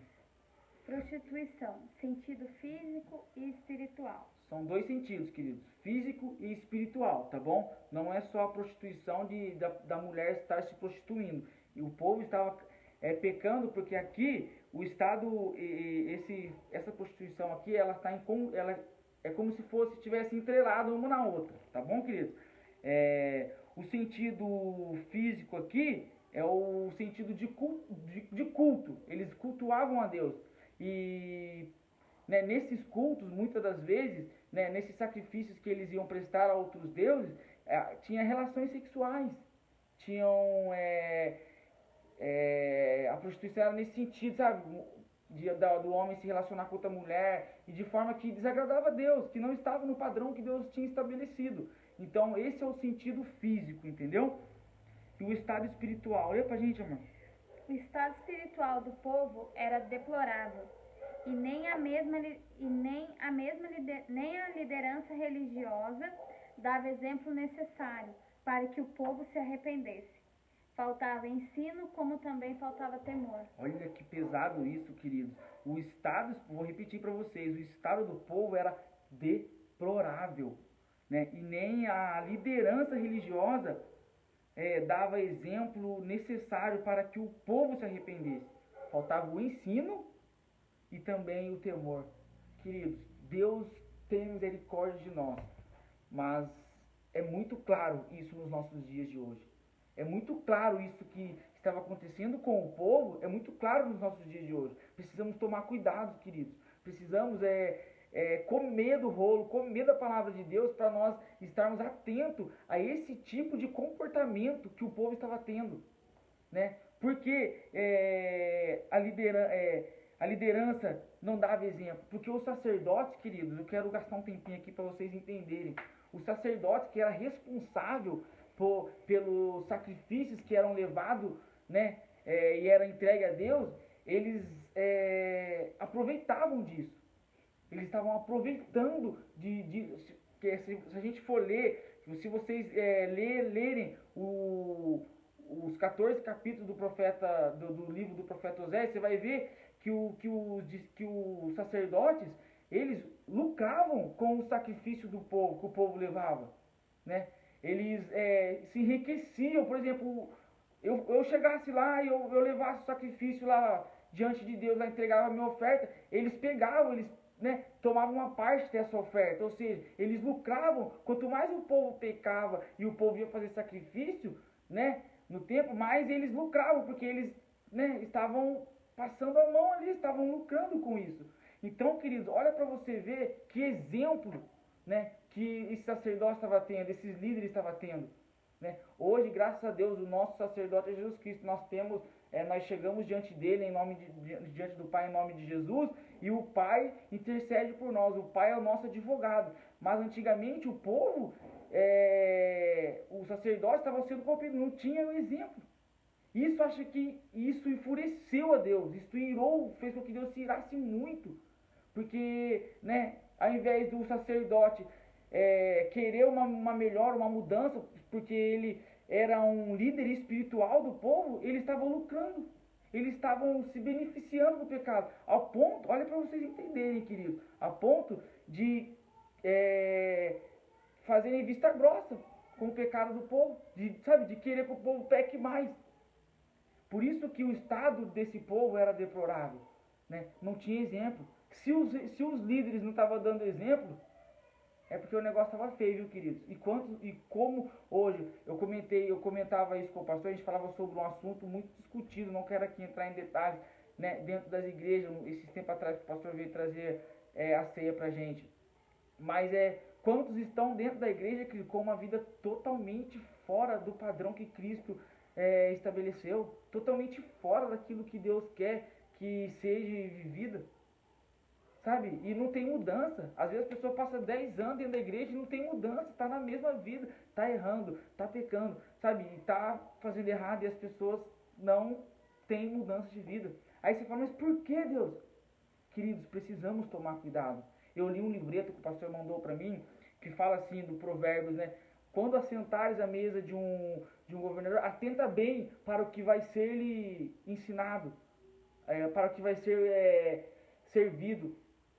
Prostituição, sentido físico e espiritual. São 2 sentidos, queridos, físico e espiritual, tá bom? Não é só a prostituição da mulher estar se prostituindo. E o povo estava pecando porque aqui o Estado, essa prostituição aqui, ela é como se estivesse entrelado uma na outra, tá bom, queridos? O sentido físico aqui é o sentido de culto. Eles cultuavam a Deus. E né, nesses cultos, muitas das vezes, né, nesses sacrifícios que eles iam prestar a outros deuses, tinha relações sexuais. Tinham a prostituição era nesse sentido, sabe? Do homem se relacionar com outra mulher, e de forma que desagradava a Deus, que não estava no padrão que Deus tinha estabelecido. Então esse é o sentido físico, entendeu? E o estado espiritual, olha pra gente, amor. O estado espiritual do povo era deplorável, e nem a liderança religiosa dava exemplo necessário para que o povo se arrependesse. Faltava ensino, como também faltava temor. Olha que pesado isso, queridos. O estado, vou repetir para vocês, o estado do povo era deplorável, né? E nem a liderança religiosa dava exemplo necessário para que o povo se arrependesse. Faltava o ensino e também o temor. Queridos, Deus tem misericórdia de nós, mas é muito claro isso nos nossos dias de hoje. É muito claro isso que estava acontecendo com o povo, é muito claro nos nossos dias de hoje. Precisamos tomar cuidado, queridos. Precisamos comer do rolo, comer da palavra de Deus, para nós estarmos atentos a esse tipo de comportamento que o povo estava tendo, né? Porque a liderança não dava exemplo. Porque os sacerdotes, queridos, eu quero gastar um tempinho aqui para vocês entenderem. O sacerdote que era responsável pelos sacrifícios que eram levados, né, e era entregue a Deus, eles aproveitavam disso. Eles estavam aproveitando se a gente for ler, se vocês lerem 14 capítulos do profeta, do livro do profeta Oséias, você vai ver que os sacerdotes, eles lucravam com o sacrifício do povo, que o povo levava, né? Eles se enriqueciam. Por exemplo, eu chegasse lá e eu levasse o sacrifício lá diante de Deus, lá entregava a minha oferta, eles pegavam, eles, né, tomavam uma parte dessa oferta, ou seja, eles lucravam. Quanto mais o povo pecava e o povo ia fazer sacrifício, né, no tempo, mais eles lucravam, porque eles, né, estavam passando a mão ali, estavam lucrando com isso. Então, queridos, olha para você ver que exemplo, né, que esse sacerdócio estava tendo, esses líderes estavam tendo, né? Hoje, graças a Deus, o nosso sacerdote é Jesus Cristo. Nós chegamos diante dele diante do Pai em nome de Jesus, e o Pai intercede por nós. O Pai é o nosso advogado. Mas antigamente o povo, os sacerdotes estavam sendo corrompidos, não tinha o exemplo. Isso enfureceu a Deus, isso irou, fez com que Deus se irasse muito, porque, né, ao invés do sacerdote querer uma melhora, uma mudança, porque ele era um líder espiritual do povo, eles estavam lucrando, eles estavam se beneficiando do pecado, ao ponto, olha para vocês entenderem, querido, a ponto de fazerem vista grossa com o pecado do povo, de querer que o povo peque mais. Por isso que o estado desse povo era deplorável, né? Não tinha exemplo. Se os líderes não estavam dando exemplo, é porque o negócio estava feio, viu, queridos? E como hoje eu comentava isso com o pastor, a gente falava sobre um assunto muito discutido, não quero aqui entrar em detalhes, né, dentro das igrejas. Esses tempos atrás que o pastor veio trazer a ceia pra gente. Mas quantos estão dentro da igreja que com uma vida totalmente fora do padrão que Cristo estabeleceu, totalmente fora daquilo que Deus quer que seja vivida, sabe? E não tem mudança. Às vezes a pessoa passa 10 anos dentro da igreja e não tem mudança, está na mesma vida, está errando, está pecando, sabe? E está fazendo errado, e as pessoas não têm mudança de vida. Aí você fala, mas por que, Deus? Queridos, precisamos tomar cuidado. Eu li um livreto que o pastor mandou para mim, que fala assim, do Provérbios, né? Quando assentares à mesa de um governador, atenta bem para o que vai ser lhe ensinado, para o que vai ser servido.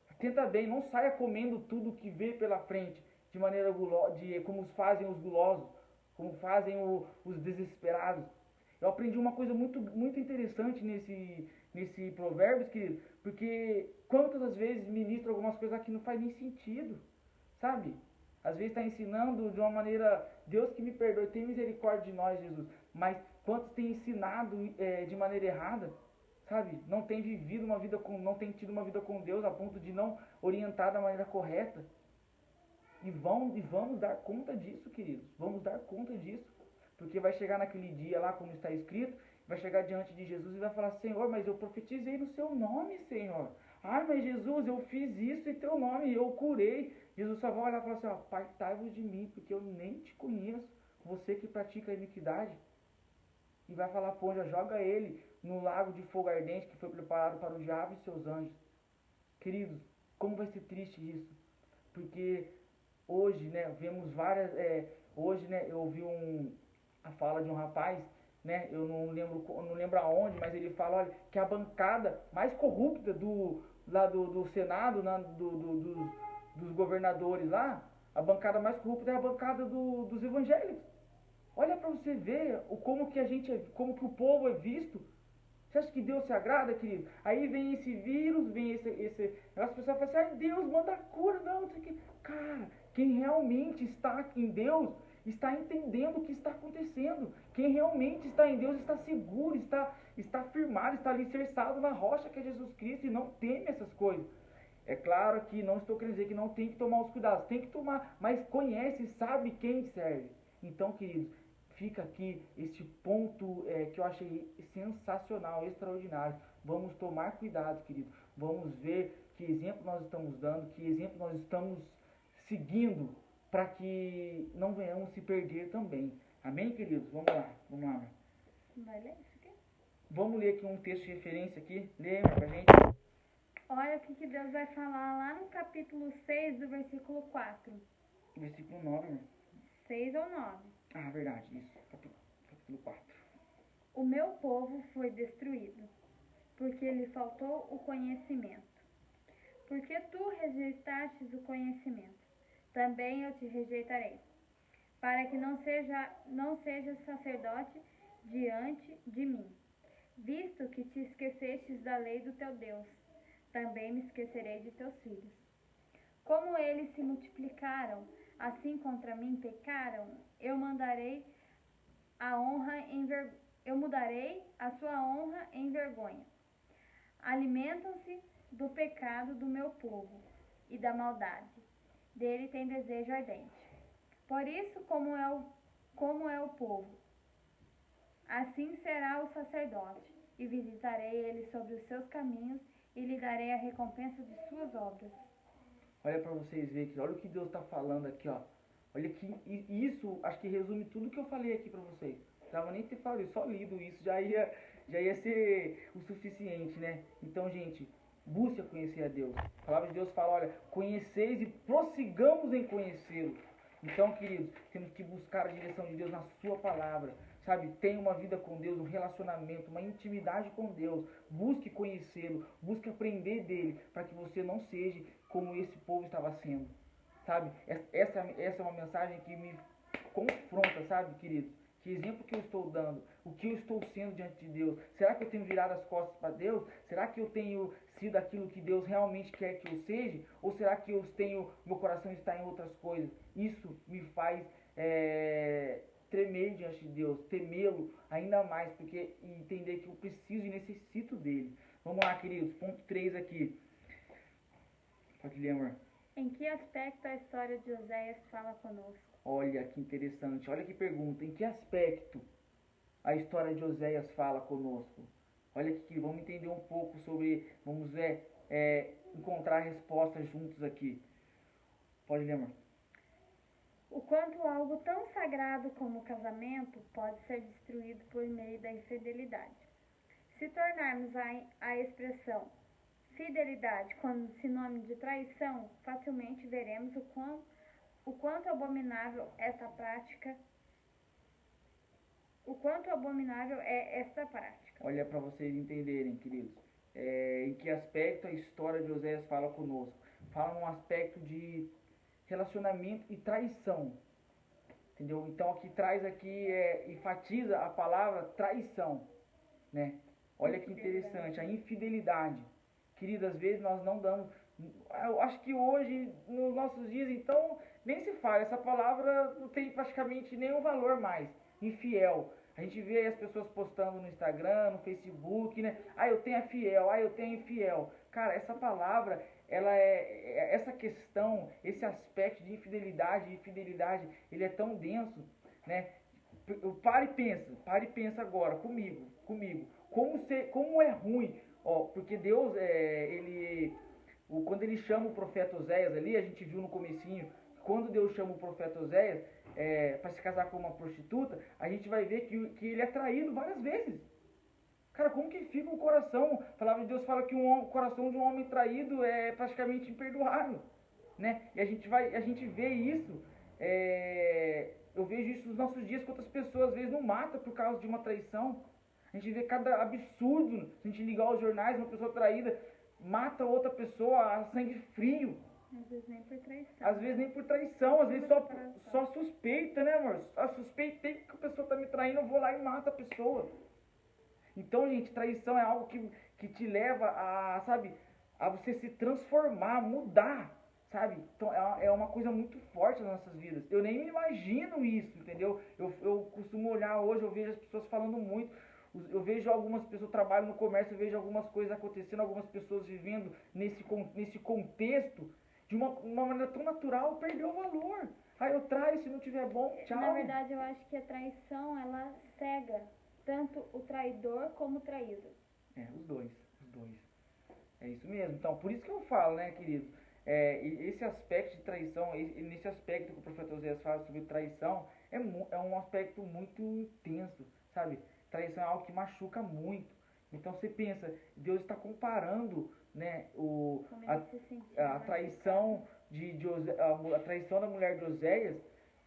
Atenta bem, não saia comendo tudo que vê pela frente, de maneira como fazem os gulosos, como fazem os desesperados. Eu aprendi uma coisa muito, muito interessante nesse Provérbios, querido, porque quantas das vezes ministro algumas coisas aqui não faz nem sentido, sabe? Às vezes está ensinando de uma maneira, Deus que me perdoe, tem misericórdia de nós, Jesus, mas quantos tem ensinado de maneira errada, sabe? Não tem vivido não tem tido uma vida com Deus a ponto de não orientar da maneira correta. E vamos dar conta disso, queridos, vamos dar conta disso, porque vai chegar naquele dia lá, como está escrito, vai chegar diante de Jesus e vai falar, Senhor, mas eu profetizei no seu nome, Senhor. Ah, mas Jesus, eu fiz isso em teu nome, eu curei. Jesus só vai olhar e falar assim, apartai-vos de mim, porque eu nem te conheço, você que pratica a iniquidade. E vai falar, pô, já joga ele no lago de fogo ardente que foi preparado para o diabo e seus anjos. Queridos, como vai ser triste isso? Porque hoje, né, vemos várias... hoje, né, eu ouvi a fala de um rapaz, né, eu não lembro aonde, mas ele fala, olha, que a bancada mais corrupta do Senado, dos governadores lá, a bancada mais corrupta é a bancada dos evangélicos. Olha para você ver como que o povo é visto. Você acha que Deus se agrada, querido? Aí vem esse vírus, vem as pessoas falam assim, ai, Deus manda cura, não sei o que. Cara, quem realmente está em Deus está entendendo o que está acontecendo. Quem realmente está em Deus está seguro, está firmado, está alicerçado na rocha que é Jesus Cristo e não teme essas coisas. É claro que não estou querendo dizer que não tem que tomar os cuidados, tem que tomar, mas conhece e sabe quem serve. Então, queridos, fica aqui este ponto que eu achei sensacional, extraordinário. Vamos tomar cuidado, querido. Vamos ver que exemplo nós estamos dando, que exemplo nós estamos seguindo, para que não venhamos se perder também. Amém, queridos? Vamos lá. Vai ler isso aqui? Vamos ler aqui um texto de referência aqui. Lê pra gente. Olha o que Deus vai falar lá no capítulo 6, do versículo 4. Versículo 9, né? 6 ou 9. Ah, verdade, isso. Capítulo 4. O meu povo foi destruído, porque lhe faltou o conhecimento. Porque tu rejeitastes o conhecimento, também eu te rejeitarei, para que não sejas sacerdote diante de mim. Visto que te esquecestes da lei do teu Deus, também me esquecerei de teus filhos. Como eles se multiplicaram, assim contra mim pecaram, eu mudarei a sua honra em vergonha. Alimentam-se do pecado do meu povo e da maldade. Dele tem desejo ardente. Por isso, como é o povo, assim será o sacerdote, e visitarei ele sobre os seus caminhos e lhe darei a recompensa de suas obras. Olha para vocês verem que olha o que Deus está falando aqui, ó. Olha que isso acho que resume tudo que eu falei aqui para vocês. Não precisava nem ter falado, só lido isso já ia ser o suficiente, né? Então, gente, busque conhecer a Deus. A palavra de Deus fala, olha, conheceis e prossigamos em conhecê-lo. Então, queridos, temos que buscar a direção de Deus na sua palavra, sabe? Tenha uma vida com Deus, um relacionamento, uma intimidade com Deus. Busque conhecê-lo, busque aprender dele, para que você não seja como esse povo estava sendo, sabe? Essa é uma mensagem que me confronta, sabe, queridos? Que exemplo que eu estou dando? O que eu estou sendo diante de Deus? Será que eu tenho virado as costas para Deus? Será que eu tenho sido aquilo que Deus realmente quer que eu seja? Ou será que meu coração está em outras coisas? Isso me faz tremer diante de Deus, temê-lo ainda mais, porque entender que eu preciso e necessito dele. Vamos lá, queridos, ponto 3 aqui. Pode ler, amor. Em que aspecto a história de Oséias fala conosco? Olha que interessante, olha que pergunta. Em que aspecto a história de Oséias fala conosco? Olha que vamos entender um pouco sobre, vamos encontrar respostas juntos aqui. Pode ler, amor. O quanto algo tão sagrado como o casamento pode ser destruído por meio da infidelidade. Se tornarmos a expressão fidelidade como sinônimo de traição, facilmente veremos o quanto abominável é esta prática. Olha para vocês entenderem, queridos. Em que aspecto a história de Oséias fala conosco? Fala num aspecto de relacionamento e traição. Entendeu? Então aqui traz enfatiza a palavra traição, né? Olha que interessante, a infidelidade. Querido, às vezes nós não damos. Eu acho que hoje, nos nossos dias, então, nem se fala. Essa palavra não tem praticamente nenhum valor mais. Infiel. A gente vê as pessoas postando no Instagram, no Facebook, né? Ah, eu tenho a fiel, ah, eu tenho infiel. Cara, essa palavra, essa questão, esse aspecto de infidelidade e fidelidade, ele é tão denso, né? Pare e pensa agora, comigo. Como é ruim. Ó, porque Deus, quando ele chama o profeta Oséias ali, a gente viu no comecinho, quando Deus chama o profeta Oséias para se casar com uma prostituta, a gente vai ver que ele é traído várias vezes. Cara, como que fica o coração? A palavra de Deus fala que o coração de um homem traído é praticamente imperdoável, né? E a gente vê isso, eu vejo isso nos nossos dias, quantas pessoas às vezes não matam por causa de uma traição. A gente vê cada absurdo, se a gente ligar os jornais, uma pessoa traída mata outra pessoa a sangue frio. Às vezes nem por traição. Às vezes só suspeita, né, amor? Só suspeitei que a pessoa tá me traindo, eu vou lá e mato a pessoa. Então, gente, traição é algo que te leva a você se transformar, mudar, sabe? Então é uma coisa muito forte nas nossas vidas. Eu nem me imagino isso, entendeu? Eu costumo olhar hoje, eu vejo as pessoas falando muito. Eu vejo algumas pessoas trabalham no comércio, eu vejo algumas coisas acontecendo, algumas pessoas vivendo nesse contexto de uma maneira tão natural, perdeu o valor. Eu traio, se não tiver bom, tchau. Na verdade, eu acho que a traição, ela cega tanto o traidor como o traído. Os dois. É isso mesmo. Então, por isso que eu falo, né, querido? Esse aspecto de traição, nesse aspecto que o profeta Oséias fala sobre traição, é um aspecto muito intenso, sabe? Traição é algo que machuca muito. Então você pensa, Deus está comparando, né, a traição a traição da mulher de Oséias,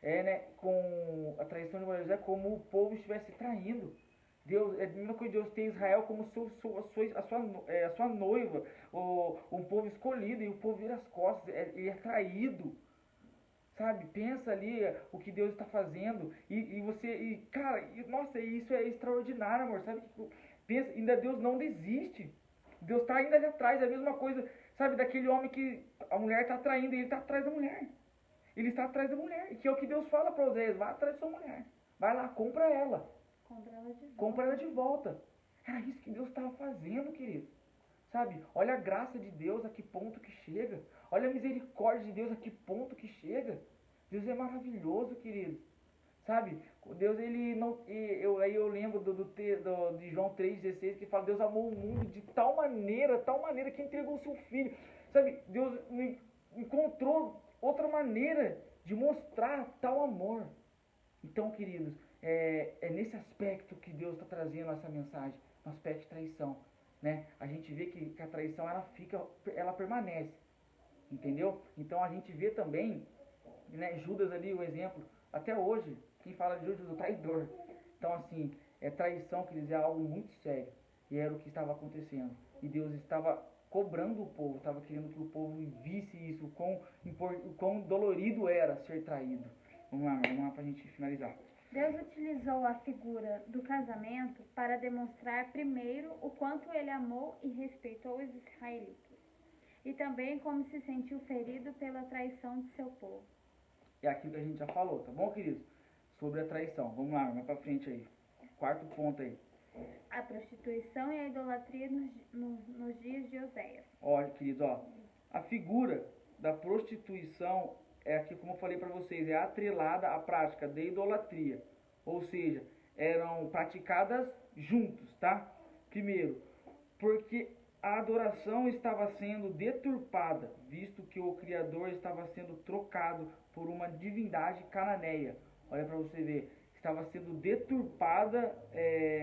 né, com a traição de mulher de Oséias como o povo estivesse traindo. Deus, é a mesma coisa de Deus ter Israel como a sua noiva, um povo escolhido, e o povo vira as costas, ele é traído, sabe? Pensa ali o que Deus está fazendo, cara, nossa, isso é extraordinário, amor, sabe? Pensa, ainda Deus não desiste, Deus está ainda ali atrás, é a mesma coisa, sabe? Daquele homem que a mulher está traindo, ele está atrás da mulher, ele está atrás da mulher, e que é o que Deus fala para Oséias, vai atrás da sua mulher, vai lá, compra ela. Compra ela de volta. Era isso que Deus estava fazendo, querido. Sabe? Olha a graça de Deus a que ponto que chega. Olha a misericórdia de Deus a que ponto que chega. Deus é maravilhoso, querido. Sabe? Deus, ele não. Aí eu lembro de João 3,16 que fala: Deus amou o mundo de tal maneira que entregou o seu filho. Sabe? Deus encontrou outra maneira de mostrar tal amor. Então, queridos, é nesse aspecto que Deus está trazendo essa mensagem, no aspecto de traição, né? A gente vê que a traição ela permanece, entendeu? Então a gente vê também, né, Judas ali, o exemplo, até hoje, quem fala de Judas, o traidor. Então assim, traição, queridos, é algo muito sério, e era o que estava acontecendo, e Deus estava cobrando o povo, estava querendo que o povo visse isso, o quão dolorido era ser traído. Vamos lá para a gente finalizar. Deus utilizou a figura do casamento para demonstrar primeiro o quanto ele amou e respeitou os israelitas, e também como se sentiu ferido pela traição de seu povo. É aquilo que a gente já falou, tá bom, queridos? Sobre a traição. Vamos lá, vai para frente aí. Quarto ponto aí. A prostituição e a idolatria nos dias de Oséias. Olha, queridos, a figura da prostituição é aqui, como eu falei para vocês, é atrelada à prática de idolatria. Ou seja, eram praticadas juntos, tá? Primeiro, porque a adoração estava sendo deturpada, visto que o Criador estava sendo trocado por uma divindade cananeia. Olha para você ver, estava sendo deturpada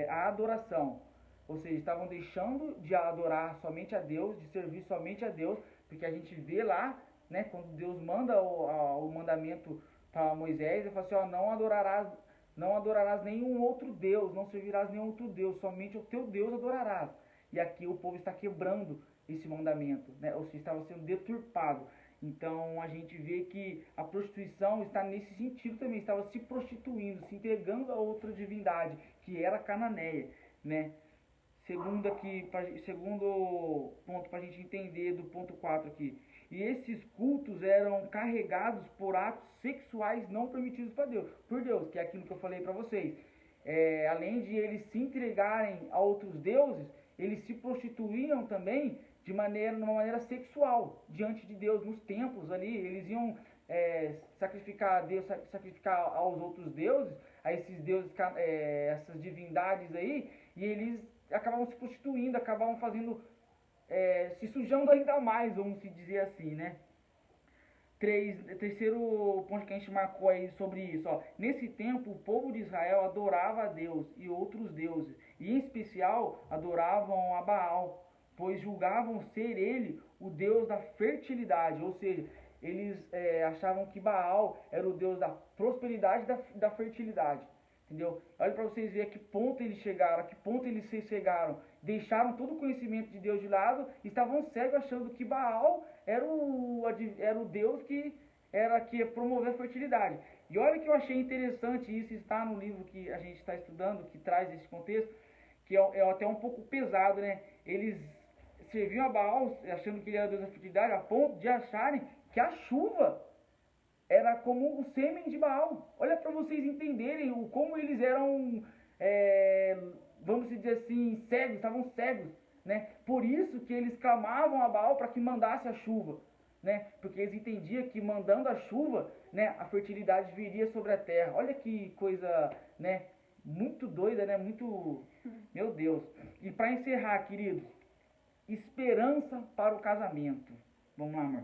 a adoração. Ou seja, estavam deixando de adorar somente a Deus, de servir somente a Deus, porque a gente vê lá, né, quando Deus manda o mandamento para Moisés, ele fala assim, não adorarás nenhum outro Deus, não servirás nenhum outro Deus, somente o teu Deus adorarás. E aqui o povo está quebrando esse mandamento, né, ou seja, estava sendo deturpado. Então a gente vê que a prostituição está nesse sentido também, estava se prostituindo, se entregando a outra divindade, que era cananeia, né. Segundo ponto para a gente entender do ponto 4 aqui. E esses cultos eram carregados por atos sexuais não permitidos por Deus, que é aquilo que eu falei para vocês. Além de eles se entregarem a outros deuses, eles se prostituíam também numa maneira sexual diante de Deus nos templos ali. Eles iam sacrificar aos outros deuses, a esses deuses, essas divindades aí, e eles acabavam se prostituindo, acabavam fazendo, se sujando ainda mais, vamos dizer assim, né? Terceiro ponto que a gente marcou aí sobre isso, nesse tempo o povo de Israel adorava a Deus e outros deuses, e em especial adoravam a Baal, pois julgavam ser ele o Deus da fertilidade, ou seja, eles achavam que Baal era o Deus da prosperidade e da fertilidade. Entendeu? Olha para vocês verem a que ponto eles chegaram, a que ponto eles se chegaram. Deixaram todo o conhecimento de Deus de lado, estavam cegos achando que Baal era o Deus que ia promover a fertilidade. E olha que eu achei interessante, isso está no livro que a gente está estudando, que traz esse contexto, que é até um pouco pesado, né? Eles serviam a Baal, achando que ele era o Deus da fertilidade, a ponto de acharem que a chuva era como o sêmen de Baal. Olha para vocês entenderem como eles eram, vamos dizer assim, cegos, estavam cegos, né? Por isso que eles clamavam a Baal para que mandasse a chuva, né? Porque eles entendiam que mandando a chuva, né, a fertilidade viria sobre a terra. Olha que coisa, né, muito doida, né? Muito, meu Deus. E para encerrar, queridos, esperança para o casamento. Vamos lá, amor.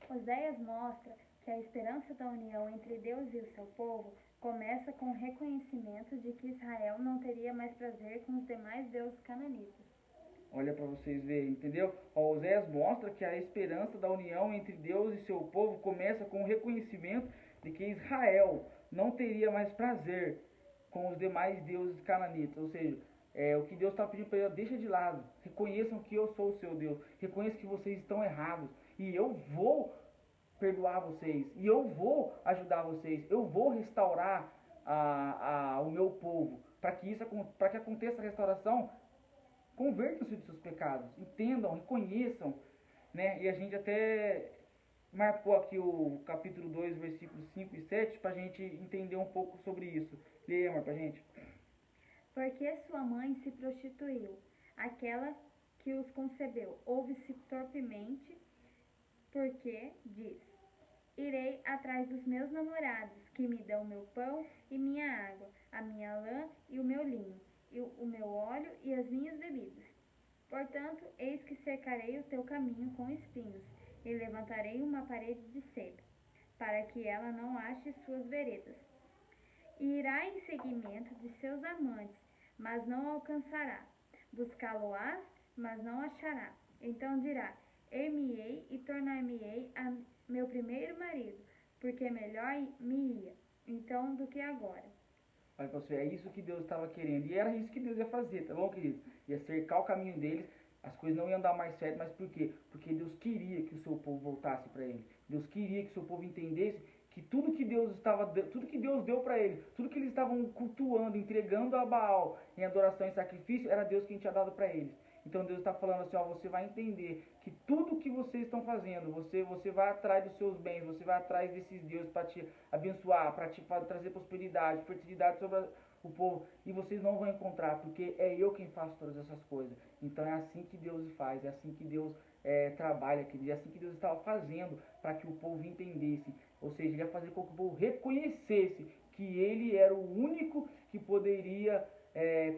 Oséias mostra que a esperança da união entre Deus e o seu povo começa com o reconhecimento de que Israel não teria mais prazer com os demais deuses cananitas. Olha para vocês verem, entendeu? Oséias mostra que a esperança da união entre Deus e seu povo começa com o reconhecimento de que Israel não teria mais prazer com os demais deuses cananitas. Ou seja, o que Deus está pedindo para ele, deixa de lado, reconheçam que eu sou o seu Deus, reconheçam que vocês estão errados, e eu vou perdoar vocês, e eu vou ajudar vocês, eu vou restaurar o meu povo, para que aconteça a restauração. Convertam-se dos seus pecados, entendam, reconheçam, né? E a gente até marcou aqui o capítulo 2, versículos 5 e 7, para a gente entender um pouco sobre isso. Leia, amor, para a gente. Porque sua mãe se prostituiu, aquela que os concebeu, ouve-se torpemente, porque diz: irei atrás dos meus namorados, que me dão meu pão e minha água, a minha lã e o meu linho, e o meu óleo e as minhas bebidas. Portanto, eis que cercarei o teu caminho com espinhos, e levantarei uma parede de cedro, para que ela não ache suas veredas. E irá em seguimento de seus amantes, mas não alcançará. Buscá-lo-ás, mas não achará. Então dirá: ir-me-ei e tornar-me-ei a meu primeiro marido, porque melhor me ia então do que agora. Olha para você, é isso que Deus estava querendo. E era isso que Deus ia fazer, tá bom, querido? Ia cercar o caminho deles, as coisas não iam dar mais certo, mas por quê? Porque Deus queria que o seu povo voltasse para ele. Deus queria que o seu povo entendesse que tudo que Deus deu para ele, tudo que eles estavam cultuando, entregando a Baal em adoração e sacrifício, era Deus quem tinha dado para eles. Então Deus está falando assim, ó, você vai entender que tudo que vocês estão fazendo, você vai atrás dos seus bens, você vai atrás desses deuses para te abençoar, para te trazer prosperidade, fertilidade sobre o povo, e vocês não vão encontrar, porque é eu quem faço todas essas coisas. Então é assim que Deus faz, é assim que Deus trabalha, é assim que Deus estava fazendo para que o povo entendesse. Ou seja, ele ia fazer com que o povo reconhecesse que ele era o único que poderia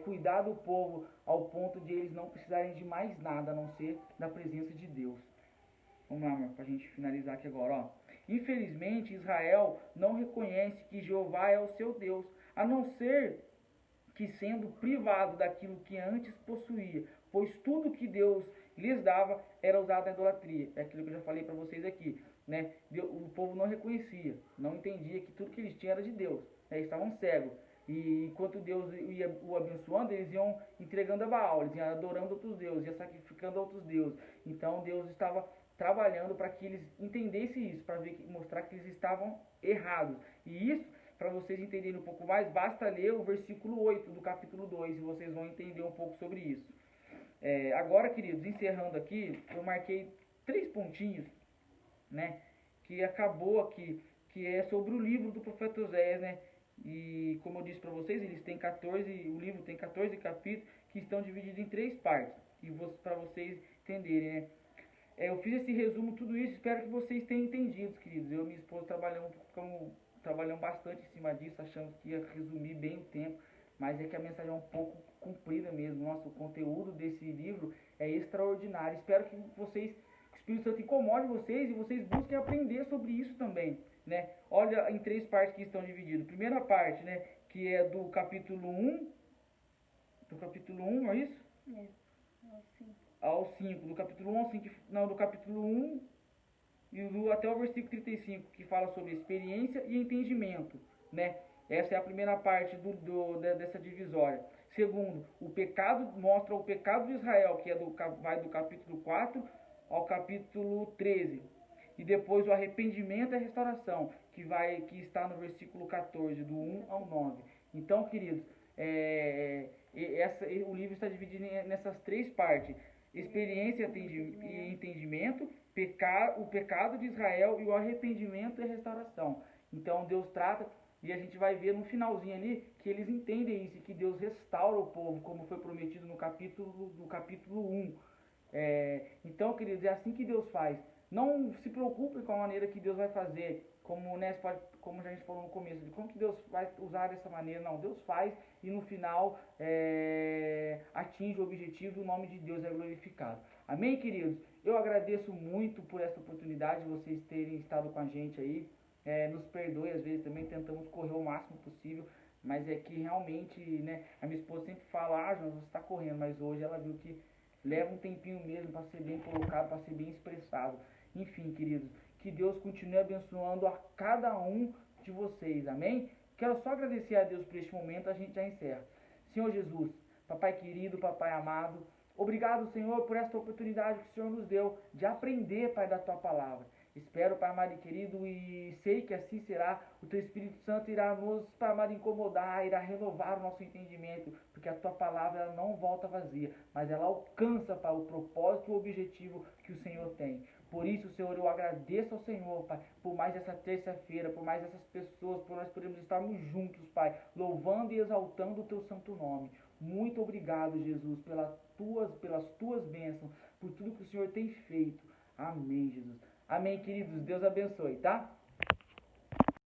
cuidar do povo ao ponto de eles não precisarem de mais nada a não ser da presença de Deus. Vamos lá, amor, para a gente finalizar aqui agora. Ó. Infelizmente, Israel não reconhece que Jeová é o seu Deus, a não ser que sendo privado daquilo que antes possuía, pois tudo que Deus lhes dava era usado na idolatria. É aquilo que eu já falei para vocês aqui, né? O povo não reconhecia, não entendia que tudo que eles tinham era de Deus, né? Eles estavam cegos. E enquanto Deus ia o abençoando, eles iam entregando a Baal, eles iam adorando outros deuses, iam sacrificando outros deuses. Então Deus estava trabalhando para que eles entendessem isso, para mostrar que eles estavam errados. E isso, para vocês entenderem um pouco mais, basta ler o versículo 8 do capítulo 2 e vocês vão entender um pouco sobre isso. Agora, queridos, encerrando aqui, eu marquei 3 pontinhos, né, que acabou aqui, que é sobre o livro do profeta Oséias, né? E como eu disse para vocês, o livro tem 14 capítulos que estão divididos em 3 partes, e para vocês entenderem, né? Eu fiz esse resumo, tudo isso, espero que vocês tenham entendido, queridos. Eu e minha esposa trabalhamos bastante em cima disso, achamos que ia resumir bem o tempo, mas é que a mensagem é um pouco comprida mesmo. Nossa, o conteúdo desse livro é extraordinário. Espero que o Espírito Santo incomode vocês e vocês busquem aprender sobre isso também, né? Olha em 3 partes que estão divididas. Primeira parte, né, que é do capítulo 1, não é isso? Ao 5, do capítulo 1 ao 5, não, do capítulo 1 e até o versículo 35, que fala sobre experiência e entendimento, né? Essa é a primeira parte dessa divisória. Segundo, o pecado, mostra o pecado de Israel, que vai do capítulo 4 ao capítulo 13. E depois o arrependimento e a restauração, que está no versículo 14, do 1 ao 9. Então, queridos, o livro está dividido nessas 3 partes: experiência e entendimento, o pecado de Israel e o arrependimento e a restauração. Então Deus trata, e a gente vai ver no finalzinho ali que eles entendem isso, que Deus restaura o povo, como foi prometido no capítulo 1. Então, queridos, é assim que Deus faz. Não se preocupe com a maneira que Deus vai fazer, como a gente falou no começo, de como que Deus vai usar dessa maneira. Não, Deus faz e no final atinge o objetivo e o nome de Deus é glorificado. Amém, queridos? Eu agradeço muito por essa oportunidade de vocês terem estado com a gente aí. Nos perdoe, às vezes também tentamos correr o máximo possível, mas é que realmente, né, a minha esposa sempre fala: Jonas, você está correndo, mas hoje ela viu que leva um tempinho mesmo para ser bem colocado, para ser bem expressado. Enfim, queridos, que Deus continue abençoando a cada um de vocês, amém? Quero só agradecer a Deus por este momento, a gente já encerra. Senhor Jesus, papai querido, papai amado, obrigado, Senhor, por esta oportunidade que o Senhor nos deu de aprender, Pai, da Tua Palavra. Espero, Pai amado e querido, e sei que assim será, o Teu Espírito Santo irá nos, Pai amado, incomodar, irá renovar o nosso entendimento, porque a Tua Palavra ela não volta vazia, mas ela alcança, Pai, o propósito e o objetivo que o Senhor tem. Por isso, Senhor, eu agradeço ao Senhor, Pai, por mais essa terça-feira, por mais essas pessoas, por nós podermos estarmos juntos, Pai, louvando e exaltando o Teu santo nome. Muito obrigado, Jesus, pelas tuas bênçãos, por tudo que o Senhor tem feito. Amém, Jesus. Amém, queridos. Deus abençoe, tá?